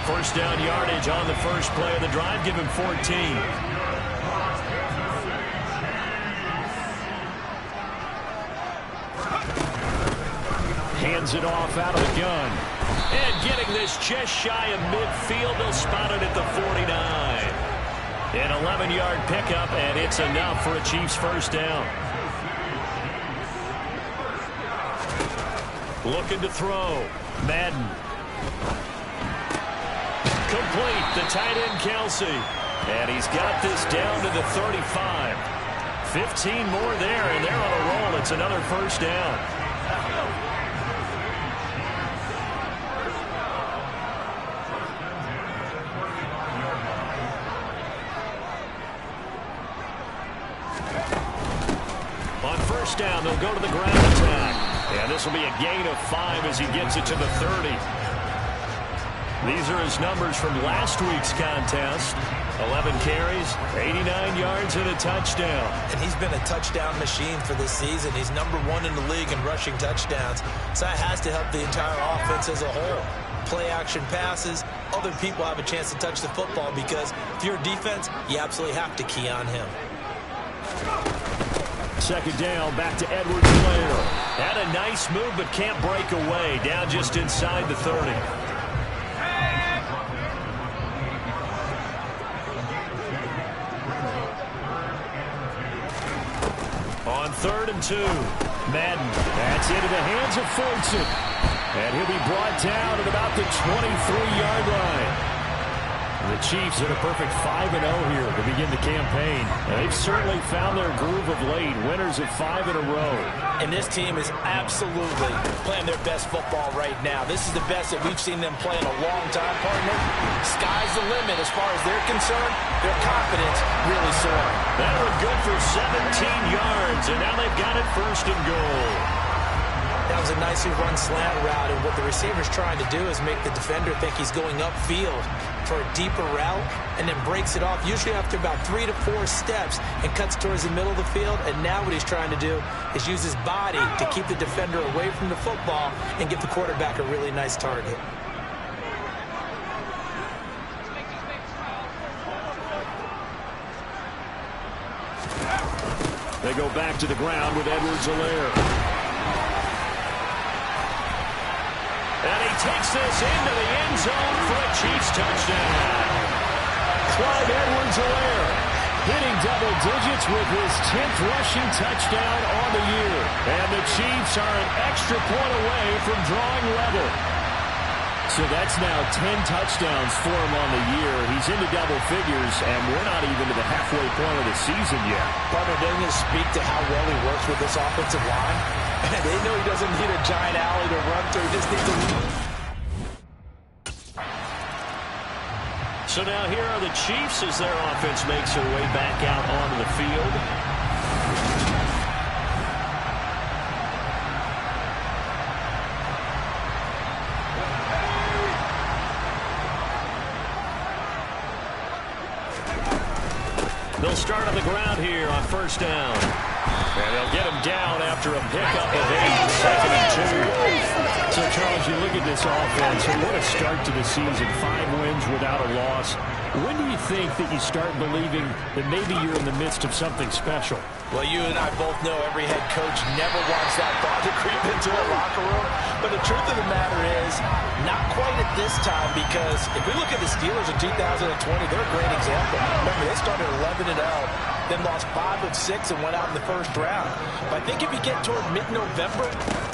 1st down yardage on the first play of the drive. Give him 14. Hands it off out of the gun. And getting this just shy of midfield. They'll spot it at the 49. An 11-yard pickup, and it's enough for a Chiefs 1st down. Looking to throw. Madden. Complete. The tight end, Kelsey. And he's got this down to the 35. 15 more there, and they're on a roll. It's another 1st down. Down, they'll go to the ground attack. And this will be a gain of 5 as he gets it to the 30. These are his numbers from last week's contest. 11 carries, 89 yards, and a touchdown. And he's been a touchdown machine for this season. He's #1 in the league in rushing touchdowns. So that has to help the entire offense as a whole. Play action passes, other people have a chance to touch the football because if you're a defense, you absolutely have to key on him. 2nd down, back to Edwards-Helaire. Had a nice move, but can't break away. Down just inside the 30. 3rd and 2. Madden, that's into the hands of Fortson. And he'll be brought down at about the 23-yard line. The Chiefs at a perfect 5-0 here to begin the campaign. And they've certainly found their groove of late, winners of 5 in a row. And this team is absolutely playing their best football right now. This is the best that we've seen them play in a long time, partner. Sky's the limit as far as they're concerned. Their confidence really soaring. That one good for 17 yards, and now they've got it 1st and goal. That was a nicely run slant route, and what the receiver's trying to do is make the defender think he's going upfield for a deeper route, and then breaks it off, usually after about 3 to 4 steps, and cuts towards the middle of the field. And now what he's trying to do is use his body to keep the defender away from the football and give the quarterback a really nice target. They go back to the ground with Edwards-Helaire. And he takes this into the end zone for a Chiefs touchdown. Clyde Edwards-Helaire hitting double digits with his 10th rushing touchdown on the year. And the Chiefs are an extra point away from drawing level. So that's now 10 touchdowns for him on the year. He's into double figures, and we're not even to the halfway point of the season yet. Partner, doesn't it speak to how well he works with this offensive line? And they know he doesn't need a giant alley to run through. He just needs a... So now here are the Chiefs as their offense makes their way back out onto the field. They'll start on the ground here on 1st down. And they'll get him down after a pickup of 8, 2nd and 2. So, Charles, you look at this offense, and what a start to the season. 5 wins without a loss. When do you think that you start believing that maybe you're in the midst of something special? Well, you and I both know every head coach never wants that thought to creep into a locker room. But the truth of the matter is, not quite at this time, because if we look at the Steelers in 2020, they're a great example. Remember, they started 11-0, then lost 5 of 6 and went out in the 1st round. But I think if you get toward mid-November,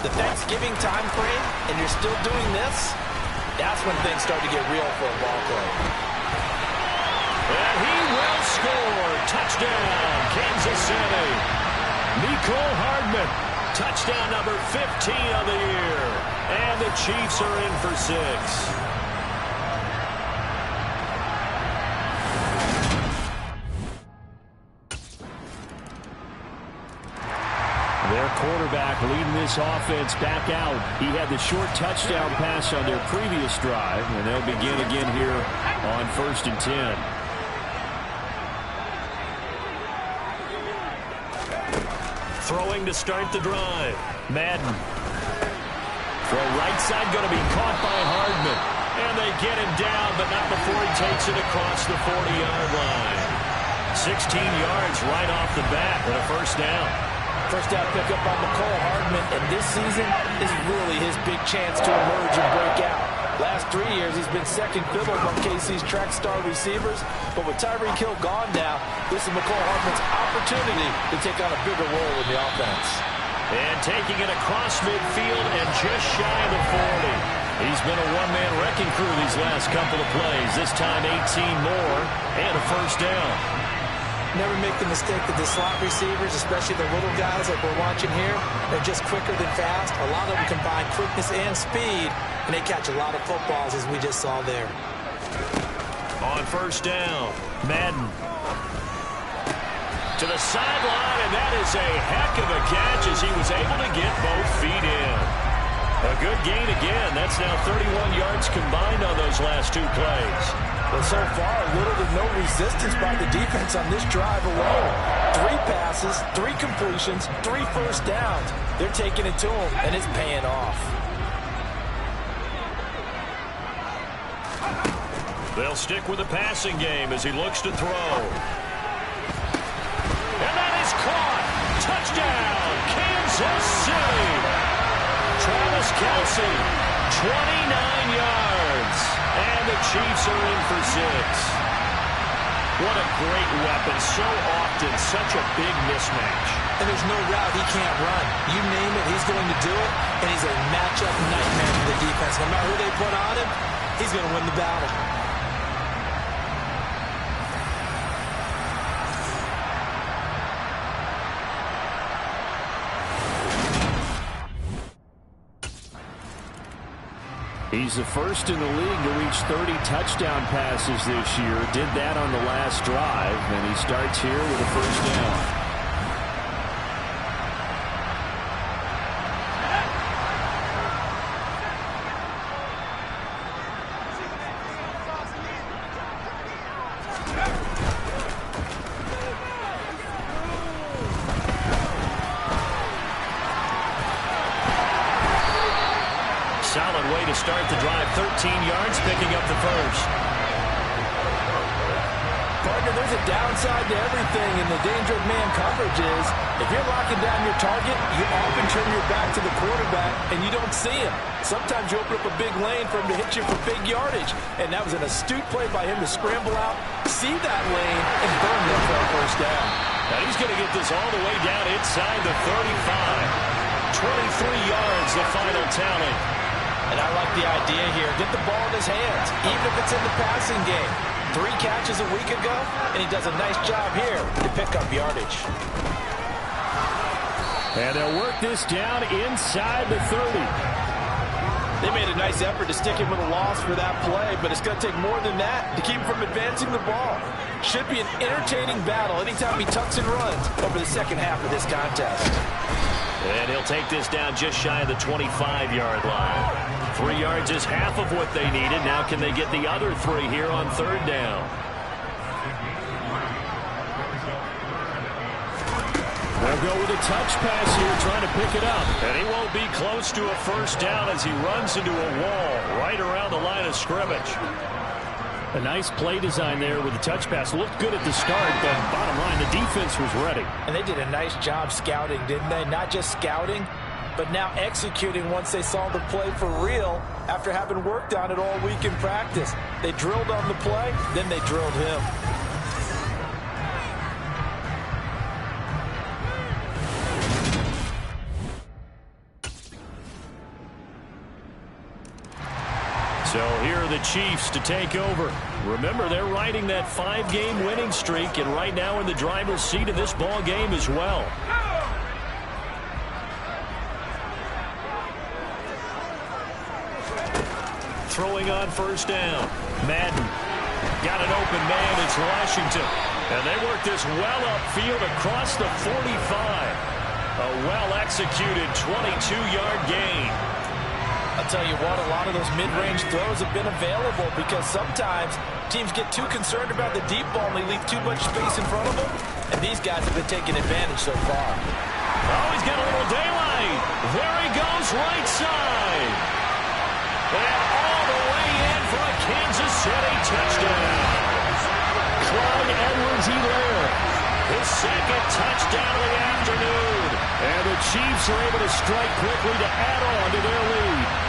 the Thanksgiving time frame, and you're still doing this, that's when things start to get real for a ball club. And he will score. Touchdown, Kansas City. Mecole Hardman, touchdown number 15 of the year. And the Chiefs are in for 6. Their quarterback leading this offense back out. He had the short touchdown pass on their previous drive, and they'll begin again here on 1st and 10. Throwing to start the drive. Madden. Throw right side going to be caught by Hardman. And they get him down, but not before he takes it across the 40-yard line. 16 yards right off the bat with a 1st down. 1st down pickup by Mecole Hardman, and this season is really his big chance to emerge and break out. Last 3 years, he's been second fiddle among KC's track star receivers, but with Tyreek Hill gone now, this is Mecole Hardman's opportunity to take on a bigger role in the offense. And taking it across midfield and just shy of the 40. He's been a one-man wrecking crew these last couple of plays, this time 18 more, and a 1st down. Never make the mistake that the slot receivers, especially the little guys like we're watching here, they're just quicker than fast. A lot of them combine quickness and speed, and they catch a lot of footballs, as we just saw there. On 1st down, Madden. To the sideline, and that is a heck of a catch as he was able to get both feet in. A good gain again. That's now 31 yards combined on those last 2 plays. But so far, little to no resistance by the defense on this drive alone. 3 passes, 3 completions, 3 1st downs. They're taking it to him, and it's paying off. They'll stick with the passing game as he looks to throw. And that is caught. Touchdown, Kansas City. Travis Kelce, 29 yards. And the Chiefs are in for 6. What a great weapon. So often, such a big mismatch. And there's no route he can't run. You name it, he's going to do it, and he's a matchup nightmare for the defense. No matter who they put on him, he's going to win the battle. He's the first in the league to reach 30 touchdown passes this year. Did that on the last drive, and he starts here with a first down. Solid way to start the drive. 13 yards, picking up the first. Partner, there's a downside to everything, and the danger of man coverage is if you're locking down your target, you often turn your back to the quarterback, and you don't see him. Sometimes you open up a big lane for him to hit you for big yardage, and that was an astute play by him to scramble out, see that lane, and burn them for a first down. Now he's going to get this all the way down inside the 35. 23 yards, the final tally. And I like the idea here. Get the ball in his hands, even if it's in the passing game. 3 catches a week ago, and he does a nice job here to pick up yardage. And they'll work this down inside the 30. They made a nice effort to stick him with a loss for that play, but it's going to take more than that to keep him from advancing the ball. Should be an entertaining battle anytime he tucks and runs over the second half of this contest. And he'll take this down just shy of the 25-yard line. 3 yards is half of what they needed. Now can they get the other 3 here on third down? They'll go with a touch pass here, trying to pick it up. And he won't be close to a first down as he runs into a wall right around the line of scrimmage. A nice play design there with the touch pass. Looked good at the start, but bottom line, the defense was ready. And they did a nice job scouting, didn't they? Not just scouting, but now executing once they saw the play for real after having worked on it all week in practice. They drilled on the play, then they drilled him. So here are the Chiefs to take over. Remember, they're riding that 5-game winning streak, and right now in the driver's seat of this ball game as well. Throwing on first down. Madden got an open man. It's Washington. And they work this well upfield across the 45. A well-executed 22-yard gain. I'll tell you what, a lot of those mid-range throws have been available because sometimes teams get too concerned about the deep ball and they leave too much space in front of them. And these guys have been taking advantage so far. Oh, he's got a little daylight. There he goes, right side. And all the way in for a Kansas City touchdown. Clyde Edwards-Helaire, his second touchdown of the afternoon. And the Chiefs are able to strike quickly to add on to their lead.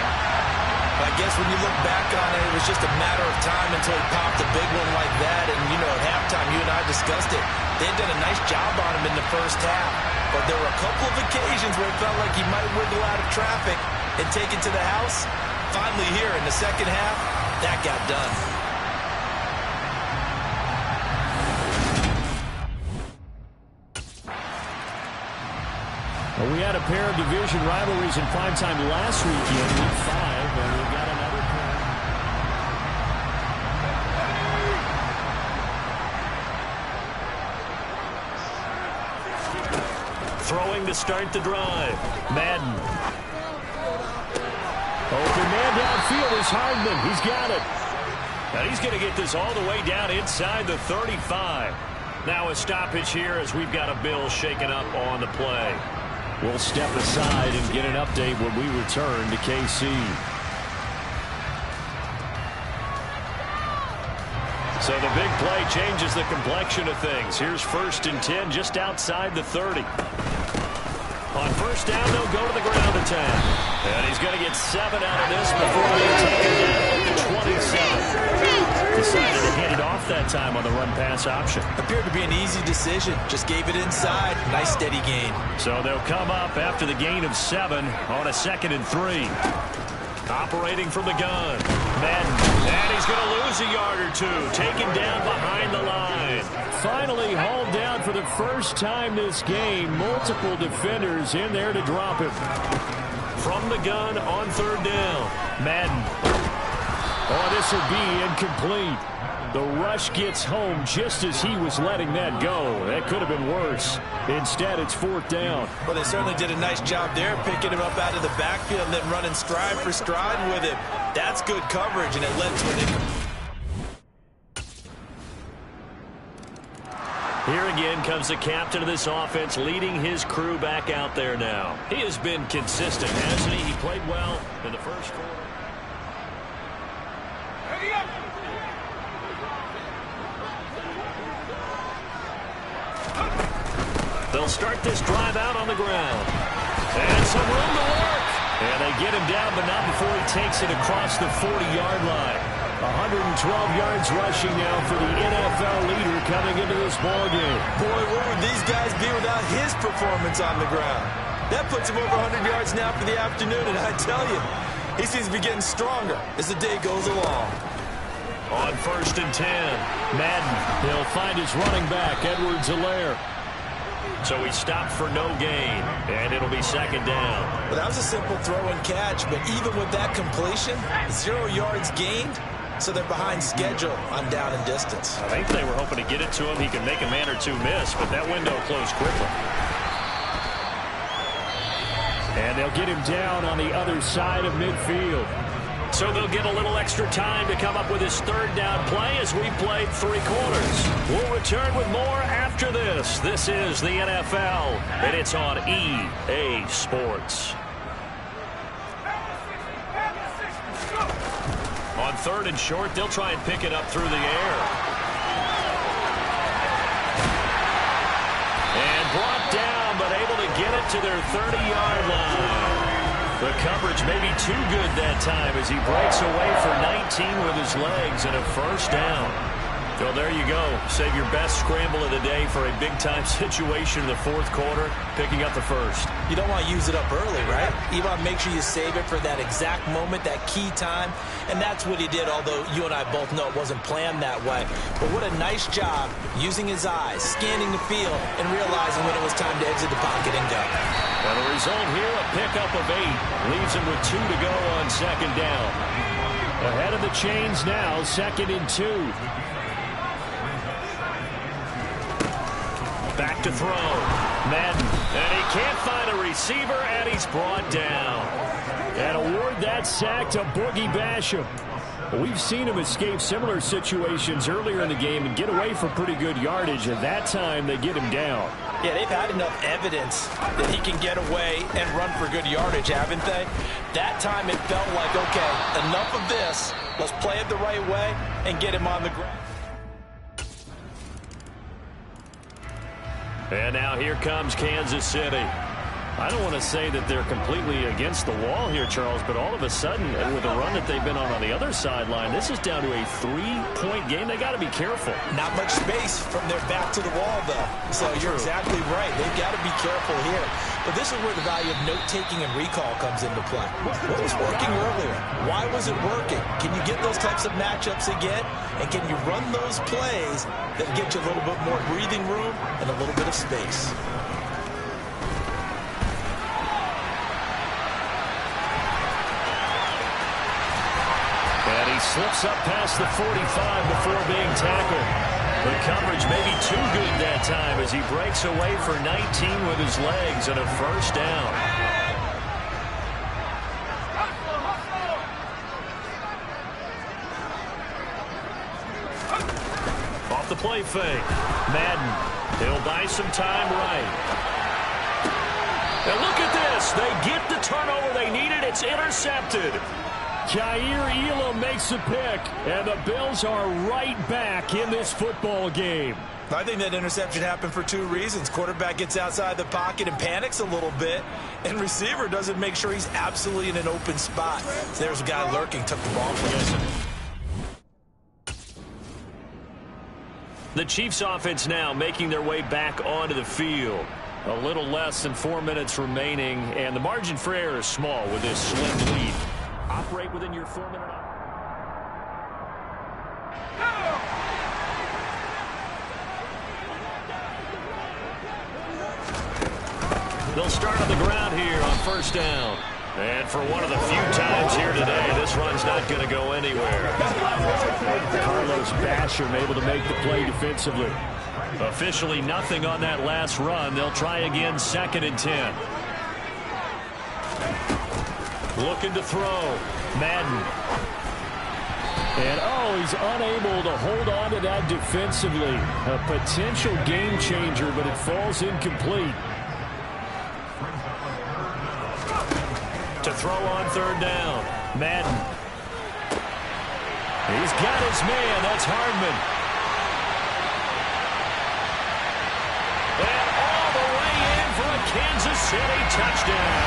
I guess when you look back on it, it was just a matter of time until he popped a big one like that. And, you know, at halftime, you and I discussed it. They had done a nice job on him in the first half. But there were a couple of occasions where it felt like he might wiggle out of traffic and take it to the house. Finally here in the second half, that got done. Well, we had a pair of division rivalries in primetime last weekend, week 5, and we've got another pair. Throwing to start the drive. Madden. Open man downfield is Hardman. He's got it. And he's going to get this all the way down inside the 35. Now a stoppage here as we've got a Bill shaken up on the play. We'll step aside and get an update when we return to KC. So the big play changes the complexion of things. Here's 1st and 10 just outside the 30. On first down, they'll go to the ground attack. And he's going to get 7 out of this before they take it down at the 27. Decided to hand it off that time on the run-pass option. Appeared to be an easy decision. Just gave it inside. Nice steady gain. So they'll come up after the gain of 7 on a 2nd and 3. Operating from the gun. Madden. And he's going to lose a yard or two. Taken down behind the line. Finally hauled down for the first time this game. Multiple defenders in there to drop him. From the gun on 3rd down. Madden. Oh, this will be incomplete. The rush gets home just as he was letting that go. That could have been worse. Instead, it's 4th down. Well, they certainly did a nice job there, picking him up out of the backfield and then running stride for stride with him. That's good coverage, and it led to an incomplete. Here again comes the captain of this offense, leading his crew back out there now. He has been consistent, hasn't he? He played well in the first quarter. They'll start this drive out on the ground. And some room to work. And they get him down, but not before he takes it across the 40-yard line. 112 yards rushing now for the NFL leader coming into this ballgame. Boy, where would these guys be without his performance on the ground? That puts him over 100 yards now for the afternoon, and I tell you, he seems to be getting stronger as the day goes along. On 1st and 10, Madden. He'll find his running back, Edwards-Helaire. So he stopped for no gain, and it'll be 2nd down. Well, that was a simple throw and catch, but even with that completion, 0 yards gained, so they're behind schedule on down and distance. I think they were hoping to get it to him. He could make a man or two miss, but that window closed quickly. And they'll get him down on the other side of midfield. So they'll get a little extra time to come up with his 3rd down play as we played 3 quarters. We'll return with more after this. This is the NFL, and it's on EA Sports. On 3rd and short, they'll try and pick it up through the air. And brought down, but able to get it to their 30-yard line. The coverage may be too good that time as he breaks away for 19 with his legs and a 1st down. So there you go. Save your best scramble of the day for a big-time situation in the 4th quarter, picking up the 1st. You don't want to use it up early, right? You want to make sure you save it for that exact moment, that key time, and that's what he did, although you and I both know it wasn't planned that way. But what a nice job using his eyes, scanning the field, and realizing when it was time to exit the pocket and go. Well, the result here, a pickup of 8. Leaves him with 2 to go on 2nd down. Ahead of the chains now, 2nd and 2. Back to throw. Madden. And he can't find a receiver, and he's brought down. And award that sack to Boogie Basham. We've seen him escape similar situations earlier in the game and get away for pretty good yardage, and that time they get him down. Yeah, they've had enough evidence that he can get away and run for good yardage, haven't they? That time it felt like, okay, enough of this. Let's play it the right way and get him on the ground. And now here comes Kansas City. I don't want to say that they're completely against the wall here, Charles, but all of a sudden, with the run that they've been on the other sideline, this is down to a 3-point game. They got to be careful. Not much space from their back to the wall, though. So you're exactly right. They've got to be careful here. But this is where the value of note-taking and recall comes into play. What was working earlier? Why was it working? Can you get those types of matchups again? And can you run those plays that get you a little bit more breathing room and a little bit of space? And he slips up past the 45 before being tackled. The coverage may be too good that time as he breaks away for 19 with his legs and a 1st down. Off the play fake. Madden. He'll buy some time right. And look at this. They get the turnover they needed. It's intercepted. Jair Elam makes a pick, and the Bills are right back in this football game. I think that interception happened for 2 reasons. Quarterback gets outside the pocket and panics a little bit, and receiver doesn't make sure he's absolutely in an open spot. So there's a guy lurking, took the ball from him. The Chiefs offense now making their way back onto the field. A little less than 4 minutes remaining, and the margin for error is small with this slim lead. Operate within your 4-minute. They'll start on the ground here on first down. And for one of the few times here today, this run's not going to go anywhere. Carlos Basham able to make the play defensively. Officially nothing on that last run. They'll try again, 2nd and 10. Looking to throw. Madden. And, he's unable to hold on to that defensively. A potential game changer, but it falls incomplete. To throw on 3rd down. Madden. He's got his man. That's Hardman. And all the way in for a Kansas City touchdown.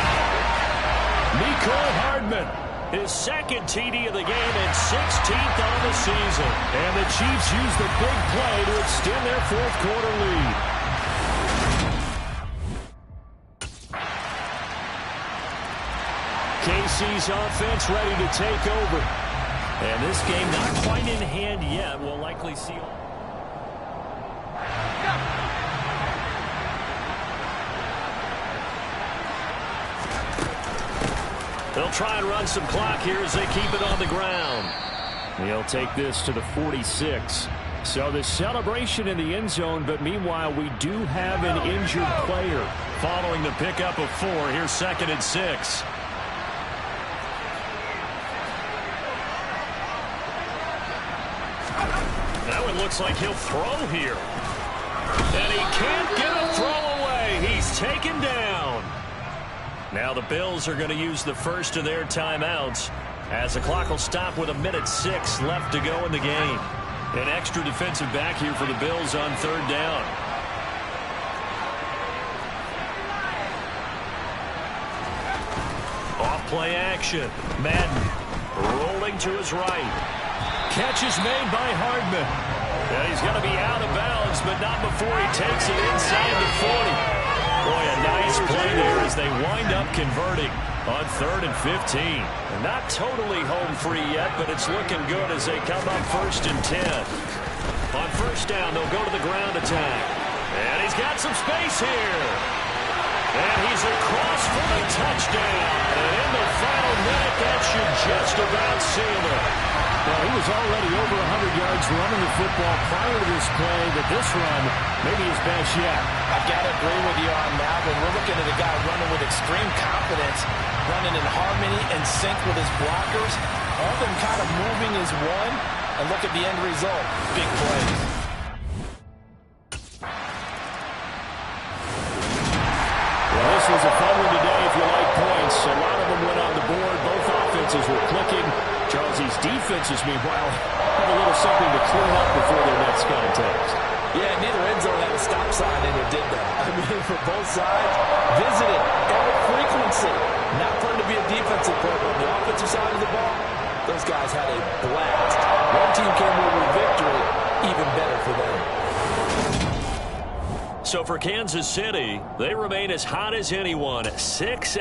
Mecole Hardman. His 2nd TD of the game and 16th on the season. And the Chiefs use the big play to extend their 4th quarter lead. KC's offense ready to take over. And this game not quite in hand yet. We'll likely see. They'll try and run some clock here as they keep it on the ground. He'll take this to the 46. So the celebration in the end zone, but meanwhile we do have an injured player. Following the pickup of 4, here's 2nd and 6. Now it looks like he'll throw here. And he can't get a throw away. He's taken down. Now the Bills are going to use the first of their timeouts as the clock will stop with 1:06 left to go in the game. An extra defensive back here for the Bills on 3rd down. Off play action. Madden rolling to his right. Catch is made by Hardman. And he's going to be out of bounds, but not before he takes it inside the 40. Boy, a nice play there as they wind up converting on 3rd and 15. And not totally home free yet, but it's looking good as they come up 1st and 10. On 1st down, they'll go to the ground attack. And he's got some space here. And he's across for the touchdown. And in the final minute, that should just about seal it. Well, he was already over 100 yards running the football prior to this play, but this run may be his best yet. I've got to agree with you on that one. We're looking at a guy running with extreme confidence, running in harmony and sync with his blockers. All of them kind of moving as one, and look at the end result. Big plays. Well, this was a fun one today if you like points. A lot of them went on the board. Both offenses were clicking. Charles's defenses, meanwhile, have a little something to clean up before their next contest. Yeah, neither end zone had a stop sign in it, did they? I mean, for both sides, visited at frequency. Not fun to be a defensive player, but on the offensive side of the ball, those guys had a blast. One team came away with victory, even better for them. So for Kansas City, they remain as hot as anyone, 6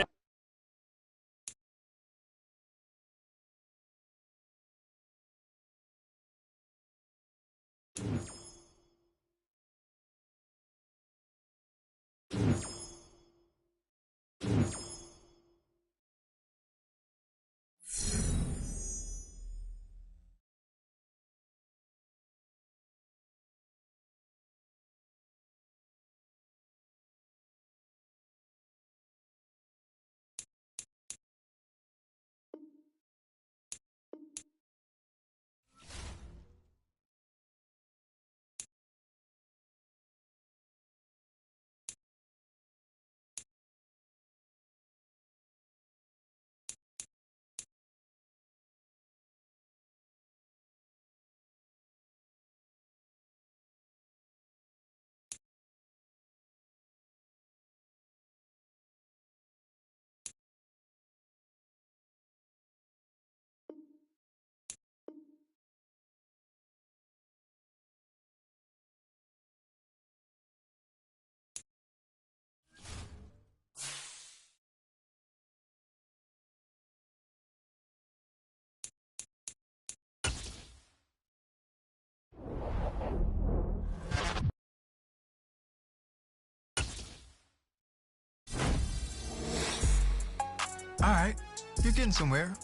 All right, you're getting somewhere.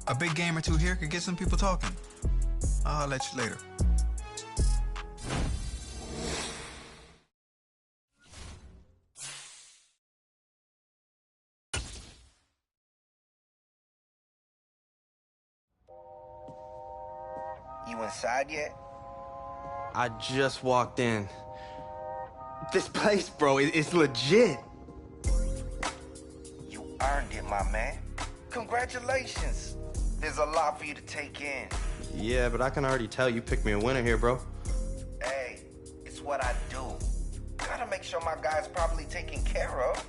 A big game or two here could get some people talking. I'll let you later. You inside yet? I just walked in. This place, bro, it's legit. You earned it, my man. Congratulations. There's a lot for you to take in. Yeah, but I can already tell you picked me a winner here, bro. Hey, it's what I do. Gotta make sure my guy's properly taken care of.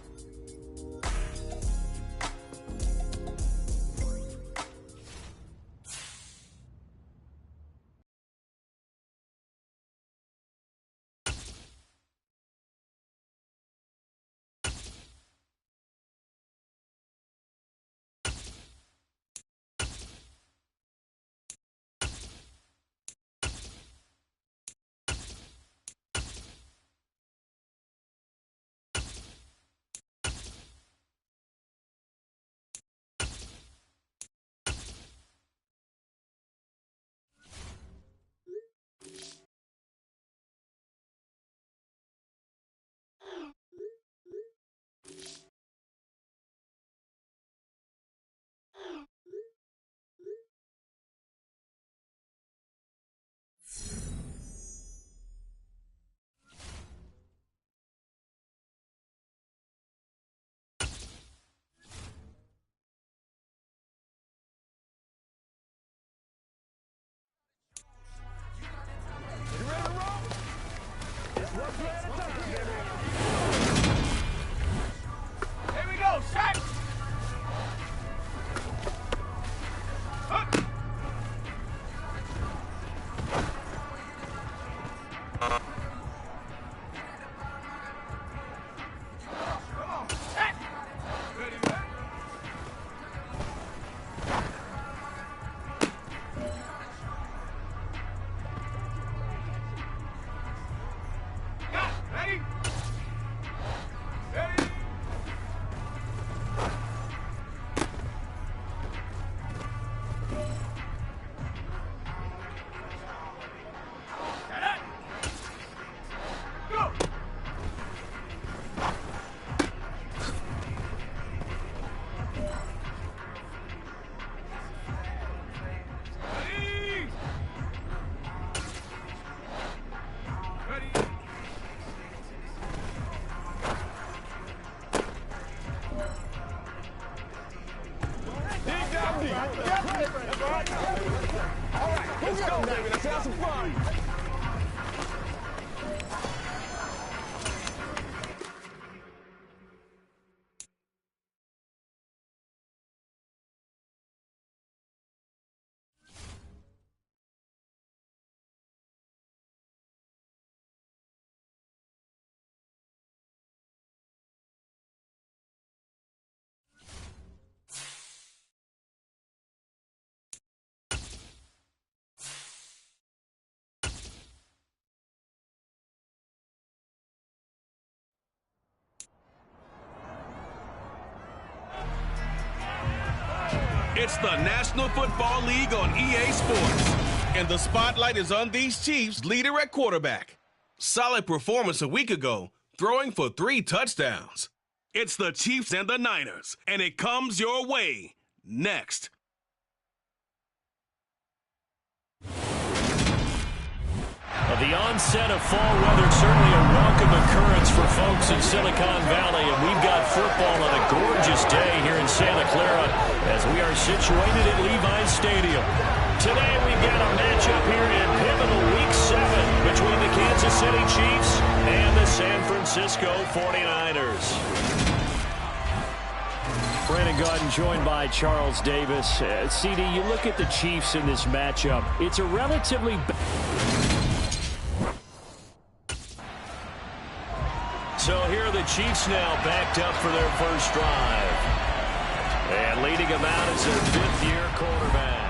Here we go, set! Let's go, baby. Let's have some fun. It's the National Football League on EA Sports, and the spotlight is on these Chiefs' leader at quarterback. Solid performance a week ago, throwing for 3 touchdowns. It's the Chiefs and the Niners, and it comes your way next. The onset of fall weather, certainly a welcome occurrence for folks in Silicon Valley, and we've got football on a gorgeous day here in Santa Clara as we are situated at Levi's Stadium. Today we've got a matchup here in pivotal Week 7 between the Kansas City Chiefs and the San Francisco 49ers. Brandon Gaudin joined by Charles Davis. CD, you look at the Chiefs in this matchup. It's a relatively... So here are the Chiefs now backed up for their first drive. And leading them out is their 5th-year quarterback.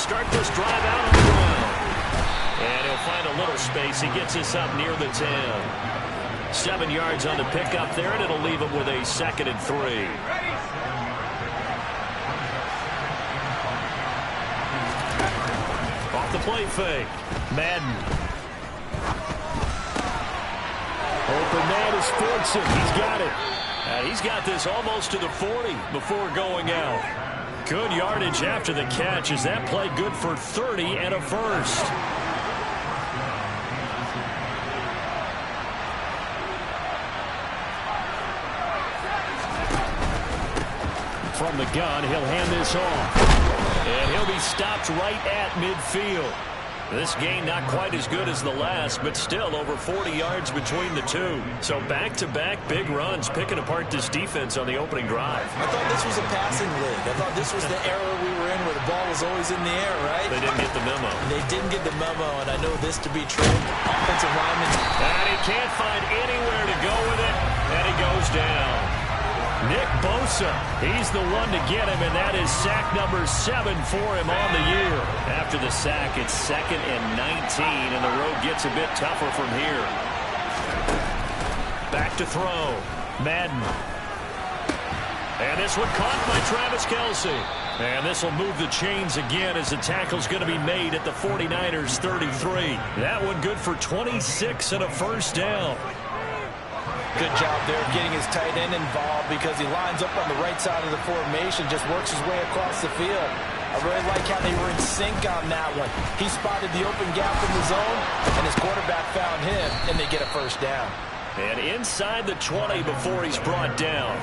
start this drive out on the ground. And he'll find a little space. He gets us up near the 10. 7 yards on the pickup there, and it'll leave him with a 2nd and 3. Off the play fake. Madden. Open man is Fortson. He's got it. He's got this almost to the 40 before going out. Good yardage after the catch as that play good for 30 and a first. From the gun, he'll hand this off. And he'll be stopped right at midfield. This gain not quite as good as the last, but still over 40 yards between the two. So back-to-back big runs, picking apart this defense on the opening drive. I thought this was a passing league. I thought this was the era we were in where the ball was always in the air, right? They didn't get the memo. They didn't get the memo, and I know this to be true. Offensive lineman. And he can't find anywhere to go with it, and he goes down. Nick Bosa, he's the one to get him, and that is sack number 7 for him on the year. After the sack, it's 2nd and 19, and the road gets a bit tougher from here. Back to throw. Madden. And this one caught by Travis Kelce. And this will move the chains again as the tackle's going to be made at the 49ers 33. That one good for 26 and a first down. Good job there getting his tight end involved because he lines up on the right side of the formation, just works his way across the field. I really like how they were in sync on that one. He spotted the open gap in the zone, and his quarterback found him, and they get a first down. And inside the 20 before he's brought down.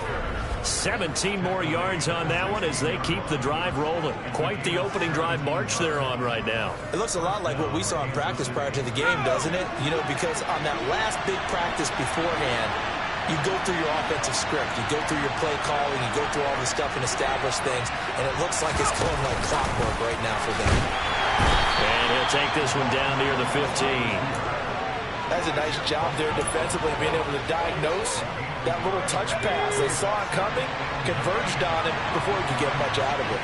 17 more yards on that one as they keep the drive rolling. Quite the opening drive march they're on right now. It looks a lot like what we saw in practice prior to the game, doesn't it? You know, because on that last big practice beforehand, you go through your offensive script, you go through your play calling, you go through all the stuff and establish things, and it looks like it's going like clockwork right now for them. And he'll take this one down near the 15. That's a nice job there defensively, being able to diagnose that little touch pass. They saw it coming, converged on it before he could get much out of it.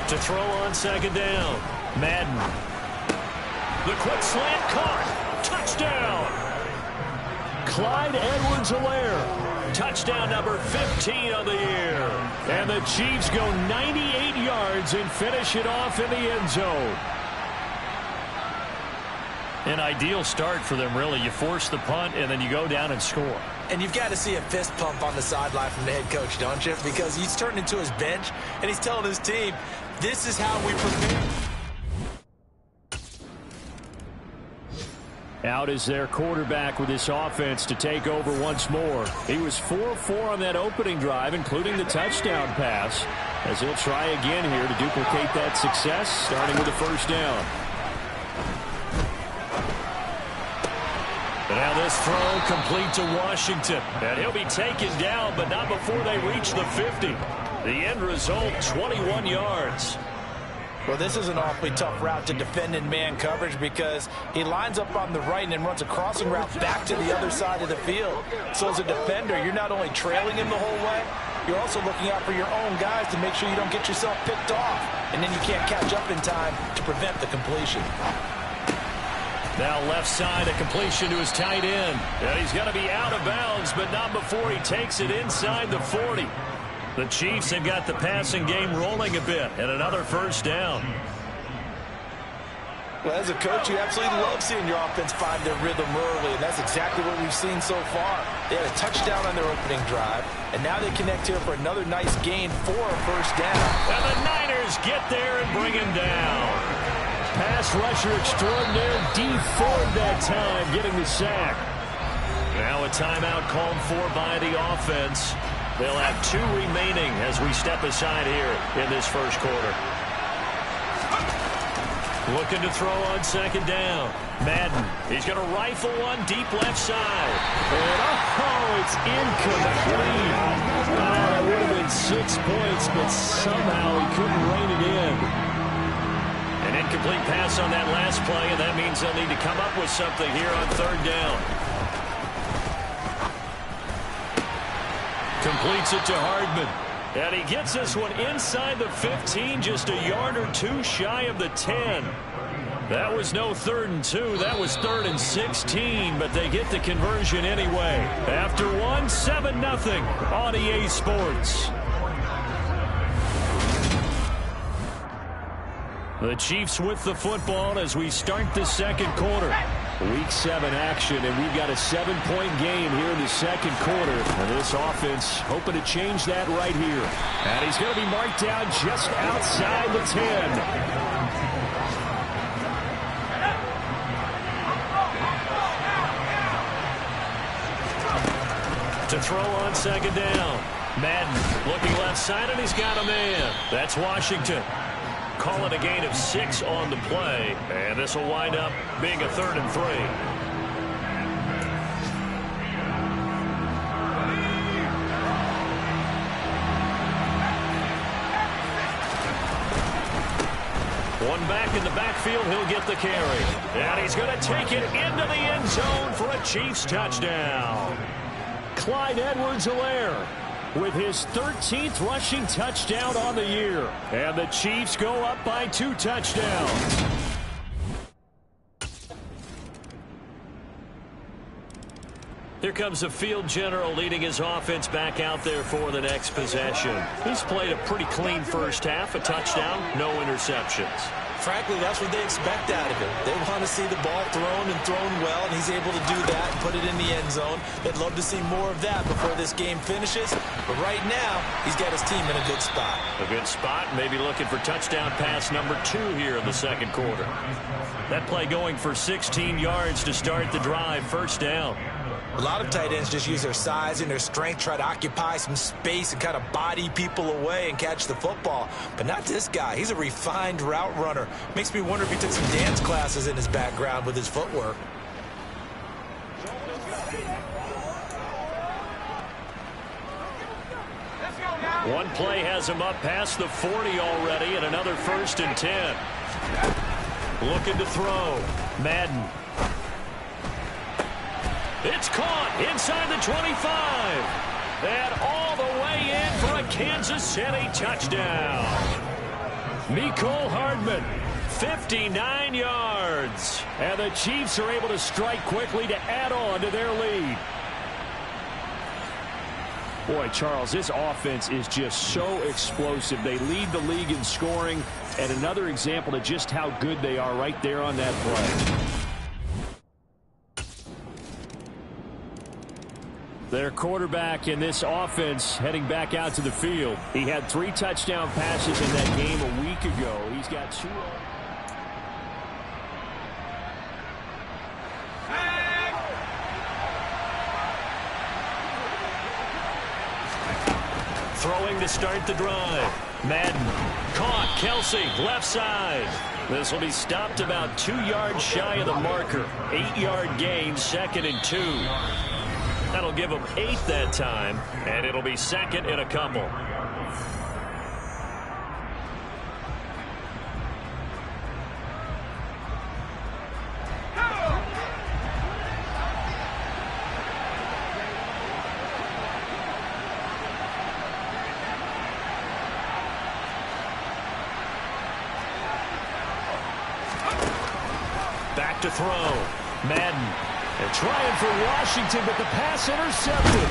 To throw on 2nd down, Madden. The quick slant caught. Touchdown. Clyde Edwards-Helaire. Touchdown number 15 on the year. And the Chiefs go 98 yards and finish it off in the end zone. An ideal start for them, really. You force the punt, and then you go down and score. And you've got to see a fist pump on the sideline from the head coach, don't you? Because he's turned into his bench, and he's telling his team, this is how we prepare. Out is their quarterback with this offense to take over once more. He was 4-4 on that opening drive, including the touchdown pass, as he'll try again here to duplicate that success, starting with the first down. And now this throw complete to Washington. And he'll be taken down, but not before they reach the 50. The end result, 21 yards. Well, this is an awfully tough route to defend in man coverage because he lines up on the right and then runs a crossing route back to the other side of the field. So as a defender, you're not only trailing him the whole way, you're also looking out for your own guys to make sure you don't get yourself picked off. And then you can't catch up in time to prevent the completion. Now left side, a completion to his tight end. And he's going to be out of bounds, but not before he takes it inside the 40. The Chiefs have got the passing game rolling a bit, and another first down. Well, as a coach, you absolutely love seeing your offense find their rhythm early, and that's exactly what we've seen so far. They had a touchdown on their opening drive, and now they connect here for another nice gain for a first down. And the Niners get there and bring him down. Pass rusher extraordinaire, D Ford that time, getting the sack. Now a timeout called for by the offense. They'll have 2 remaining as we step aside here in this first quarter. Looking to throw on 2nd down. Madden, he's going to rifle one deep left side. And it's incomplete. That would have been 6 points, but somehow he couldn't rein it in. An incomplete pass on that last play, and that means they'll need to come up with something here on 3rd down. Completes it to Hardman. And he gets this one inside the 15, just a yard or two shy of the 10. That was no 3rd and 2. That was 3rd and 16, but they get the conversion anyway. After one, 7-0 on EA Sports. The Chiefs with the football as we start the second quarter. Week 7 action, and we've got a 7-point game here in the second quarter. And this offense hoping to change that right here. And he's going to be marked down just outside the 10. To throw on second down. Madden looking left side, and he's got a man. That's Washington. Call it a gain of 6 on the play, and this will wind up being a 3rd and 3. One back in the backfield, he'll get the carry. And he's going to take it into the end zone for a Chiefs touchdown. Clyde Edwards-Helaire with his 13th rushing touchdown on the year. And the Chiefs go up by 2 touchdowns. Here comes the field general leading his offense back out there for the next possession. He's played a pretty clean first half, a touchdown, no interceptions. Frankly, that's what they expect out of him. They want to see the ball thrown and thrown well, and he's able to do that and put it in the end zone. They'd love to see more of that before this game finishes. But right now, he's got his team in a good spot. A good spot, maybe looking for touchdown pass number 2 here in the second quarter. That play going for 16 yards to start the drive, first down. A lot of tight ends just use their size and their strength, try to occupy some space and kind of body people away and catch the football. But not this guy. He's a refined route runner. Makes me wonder if he took some dance classes in his background with his footwork. One play has him up past the 40 already, and another 1st and 10. Looking to throw. Madden. It's caught inside the 25. And all the way in for a Kansas City touchdown. Mecole Hardman, 59 yards. And the Chiefs are able to strike quickly to add on to their lead. Boy, Charles, this offense is just so explosive. They lead the league in scoring, and another example of just how good they are right there on that play. Their quarterback in this offense heading back out to the field. He had 3 touchdown passes in that game a week ago. He's got 2. Throwing to start the drive. Madden caught. Kelsey left side. This will be stopped about 2 yards shy of the marker. 8-yard gain, 2nd and 2. That'll give him 8 that time, and it'll be 2nd and a couple. Back to throw. Madden. They're trying for Washington, but the pass intercepted.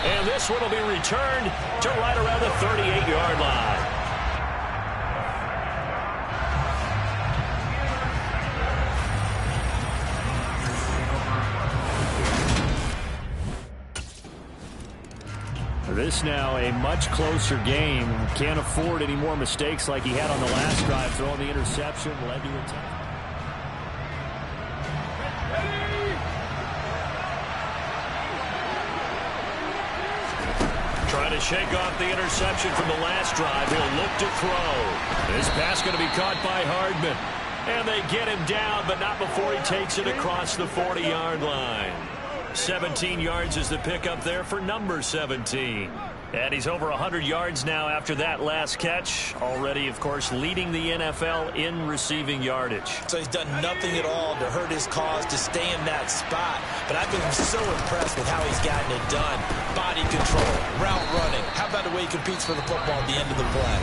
And this one will be returned to right around the 38-yard line. This now a much closer game. Can't afford any more mistakes like he had on the last drive. Throwing the interception led to a touchdown. Trying to shake off the interception from the last drive. He'll look to throw. This pass going to be caught by Hardman. And they get him down, but not before he takes it across the 40-yard line. 17 yards is the pickup there for number 17. And he's over 100 yards now after that last catch. Already, of course, leading the NFL in receiving yardage. So he's done nothing at all to hurt his cause to stay in that spot. But I've been so impressed with how he's gotten it done. Body control, route running. How about the way he competes for the football at the end of the play?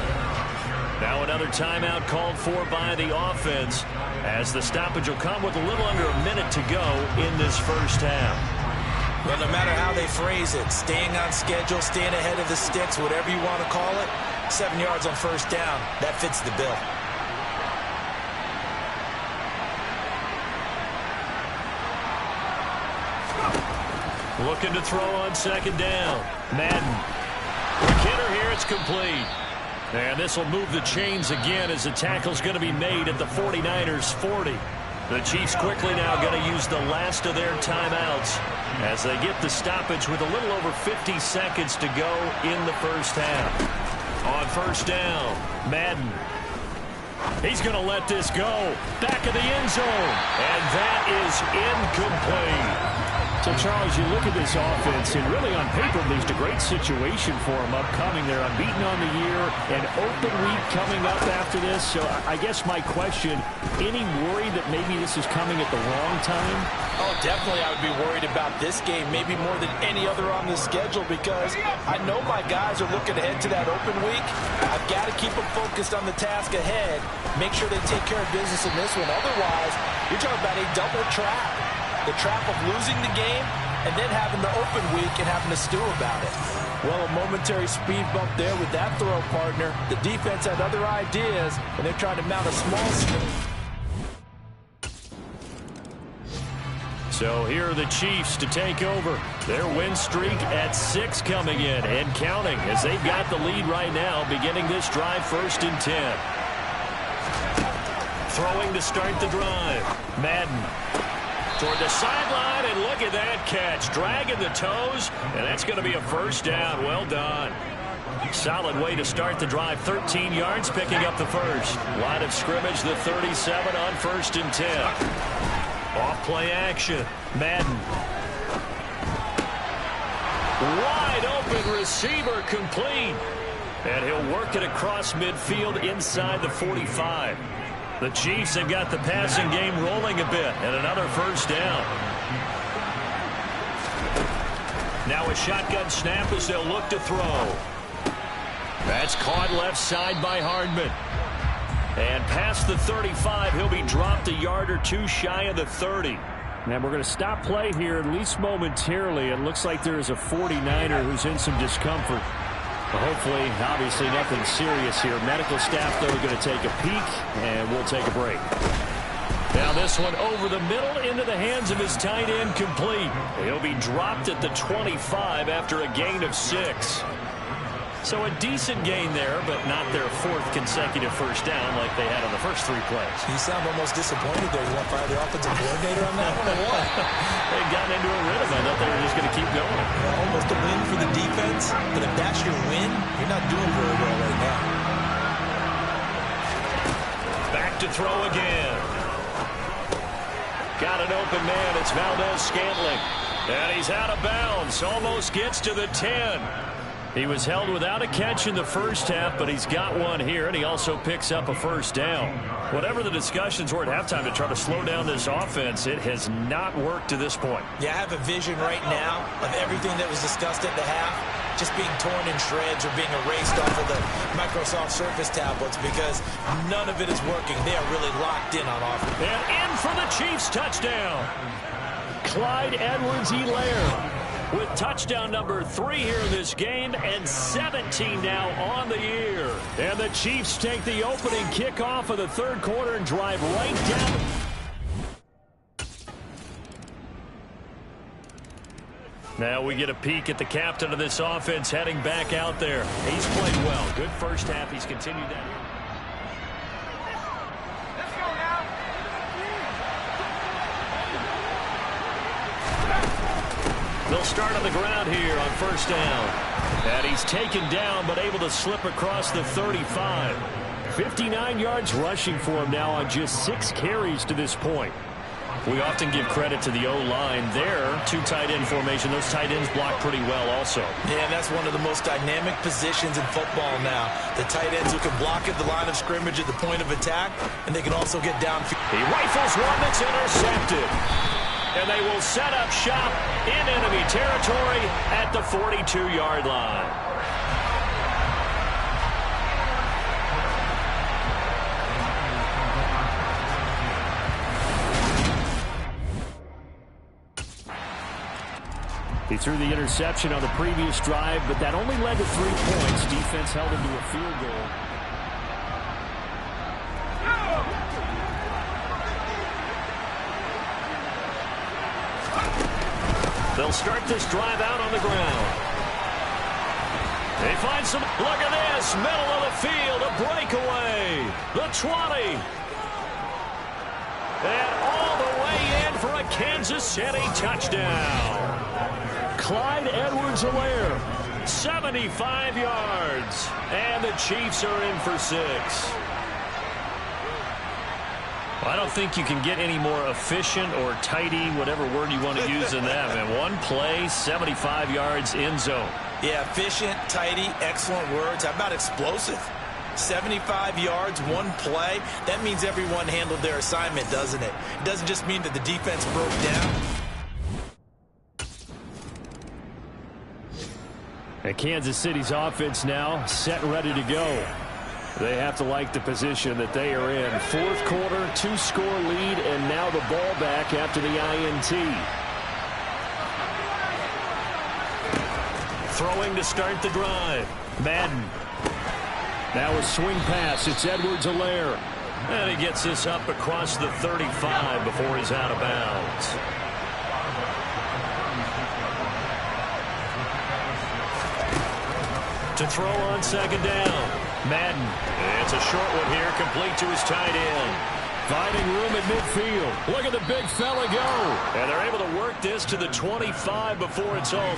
Now another timeout called for by the offense, as the stoppage will come with a little under a minute to go in this first half. Well, no matter how they phrase it, staying on schedule, staying ahead of the sticks, whatever you want to call it, 7 yards on first down, that fits the bill. Looking to throw on second down. Madden. Kidder here, it's complete. And this will move the chains again as the tackle's going to be made at the 49ers 40. The Chiefs quickly now going to use the last of their timeouts as they get the stoppage with a little over 50 seconds to go in the first half. On first down, Madden. He's going to let this go. Back of the end zone. And that is incomplete. So, Charles, you look at this offense, and really on paper, there's a great situation for them upcoming. They're unbeaten on the year, an open week coming up after this. So I guess my question, any worry that maybe this is coming at the wrong time? Oh, definitely I would be worried about this game, maybe more than any other on the schedule, because I know my guys are looking ahead to that open week. I've got to keep them focused on the task ahead, make sure they take care of business in this one. Otherwise, you're talking about a double trap. The trap of losing the game and then having the open week and having to stew about it. Well, a momentary speed bump there with that throw partner. The defense had other ideas, and they're trying to mount a small screen. So here are the Chiefs to take over. Their win streak at 6 coming in and counting as they've got the lead right now, beginning this drive 1st and 10. Throwing to start the drive. Madden. Toward the sideline, and look at that catch. Dragging the toes, and that's going to be a first down. Well done. Solid way to start the drive. 13 yards, picking up the first. Line of scrimmage, the 37 on 1st and 10. Off-play action. Madden. Wide open receiver complete. And he'll work it across midfield inside the 45. The Chiefs have got the passing game rolling a bit, and another first down. Now a shotgun snap as they'll look to throw. That's caught left side by Hardman. And past the 35, he'll be dropped a yard or two shy of the 30. And we're going to stop play here, at least momentarily. It looks like there is a 49er who's in some discomfort. Hopefully, obviously, nothing serious here. Medical staff, though, are going to take a peek, and we'll take a break. Now this one over the middle into the hands of his tight end, complete. He'll be dropped at the 25 after a gain of 6. So a decent gain there, but not their 4th consecutive first down like they had on the first 3 plays. You sound almost disappointed there. You want to fire the offensive coordinator on that one or what? They'd gotten into a rhythm. I thought they were just going to keep going. Well, almost a win for the defense, but if that's your win, you're not doing very well right now. Back to throw again. Got an open man. It's Valdez-Scantling. And he's out of bounds. Almost gets to the 10. He was held without a catch in the first half, but he's got one here, and he also picks up a first down. Whatever the discussions were at halftime to try to slow down this offense, it has not worked to this point. Yeah, I have a vision right now of everything that was discussed at the half just being torn in shreds or being erased off of the Microsoft Surface tablets because none of it is working. They are really locked in on offense. And in for the Chiefs touchdown. Clyde Edwards-Helaire with touchdown number 3 here in this game, and 17 now on the year. And the Chiefs take the opening kickoff of the 3rd quarter and drive right down. Now we get a peek at the captain of this offense heading back out there. He's played well. Good first half. He's continued that. They'll start on the ground here on first down. And he's taken down, but able to slip across the 35. 59 yards rushing for him now on just 6 carries to this point. We often give credit to the O-line. There, two tight end formation. Those tight ends block pretty well also. Yeah, and that's one of the most dynamic positions in football now. The tight ends who can block at the line of scrimmage at the point of attack, and they can also get downfield. He rifles one that's intercepted. And they will set up shop in enemy territory at the 42-yard line. He threw the interception on the previous drive, but that only led to 3 points. Defense held him to a field goal. They'll start this drive out on the ground. They find some, look at this, middle of the field, a breakaway. The 20. And all the way in for a Kansas City touchdown. Clyde Edwards-Helaire, 75 yards. And the Chiefs are in for 6. I don't think you can get any more efficient or tidy, whatever word you want to use in that, man. One play, 75 yards, end zone. Yeah, efficient, tidy, excellent words. How about explosive? 75 yards, one play. That means everyone handled their assignment, doesn't it? It doesn't just mean that the defense broke down. And Kansas City's offense now set and ready to go. They have to like the position that they are in. Fourth quarter, 2-score lead, and now the ball back after the INT. Throwing to start the drive. Madden. Now a swing pass. It's Edwards-Helaire. And he gets this up across the 35 before he's out of bounds. To throw on second down. Madden. It's a short one here, complete to his tight end. Finding room at midfield. Look at the big fella go. And they're able to work this to the 25 before it's all.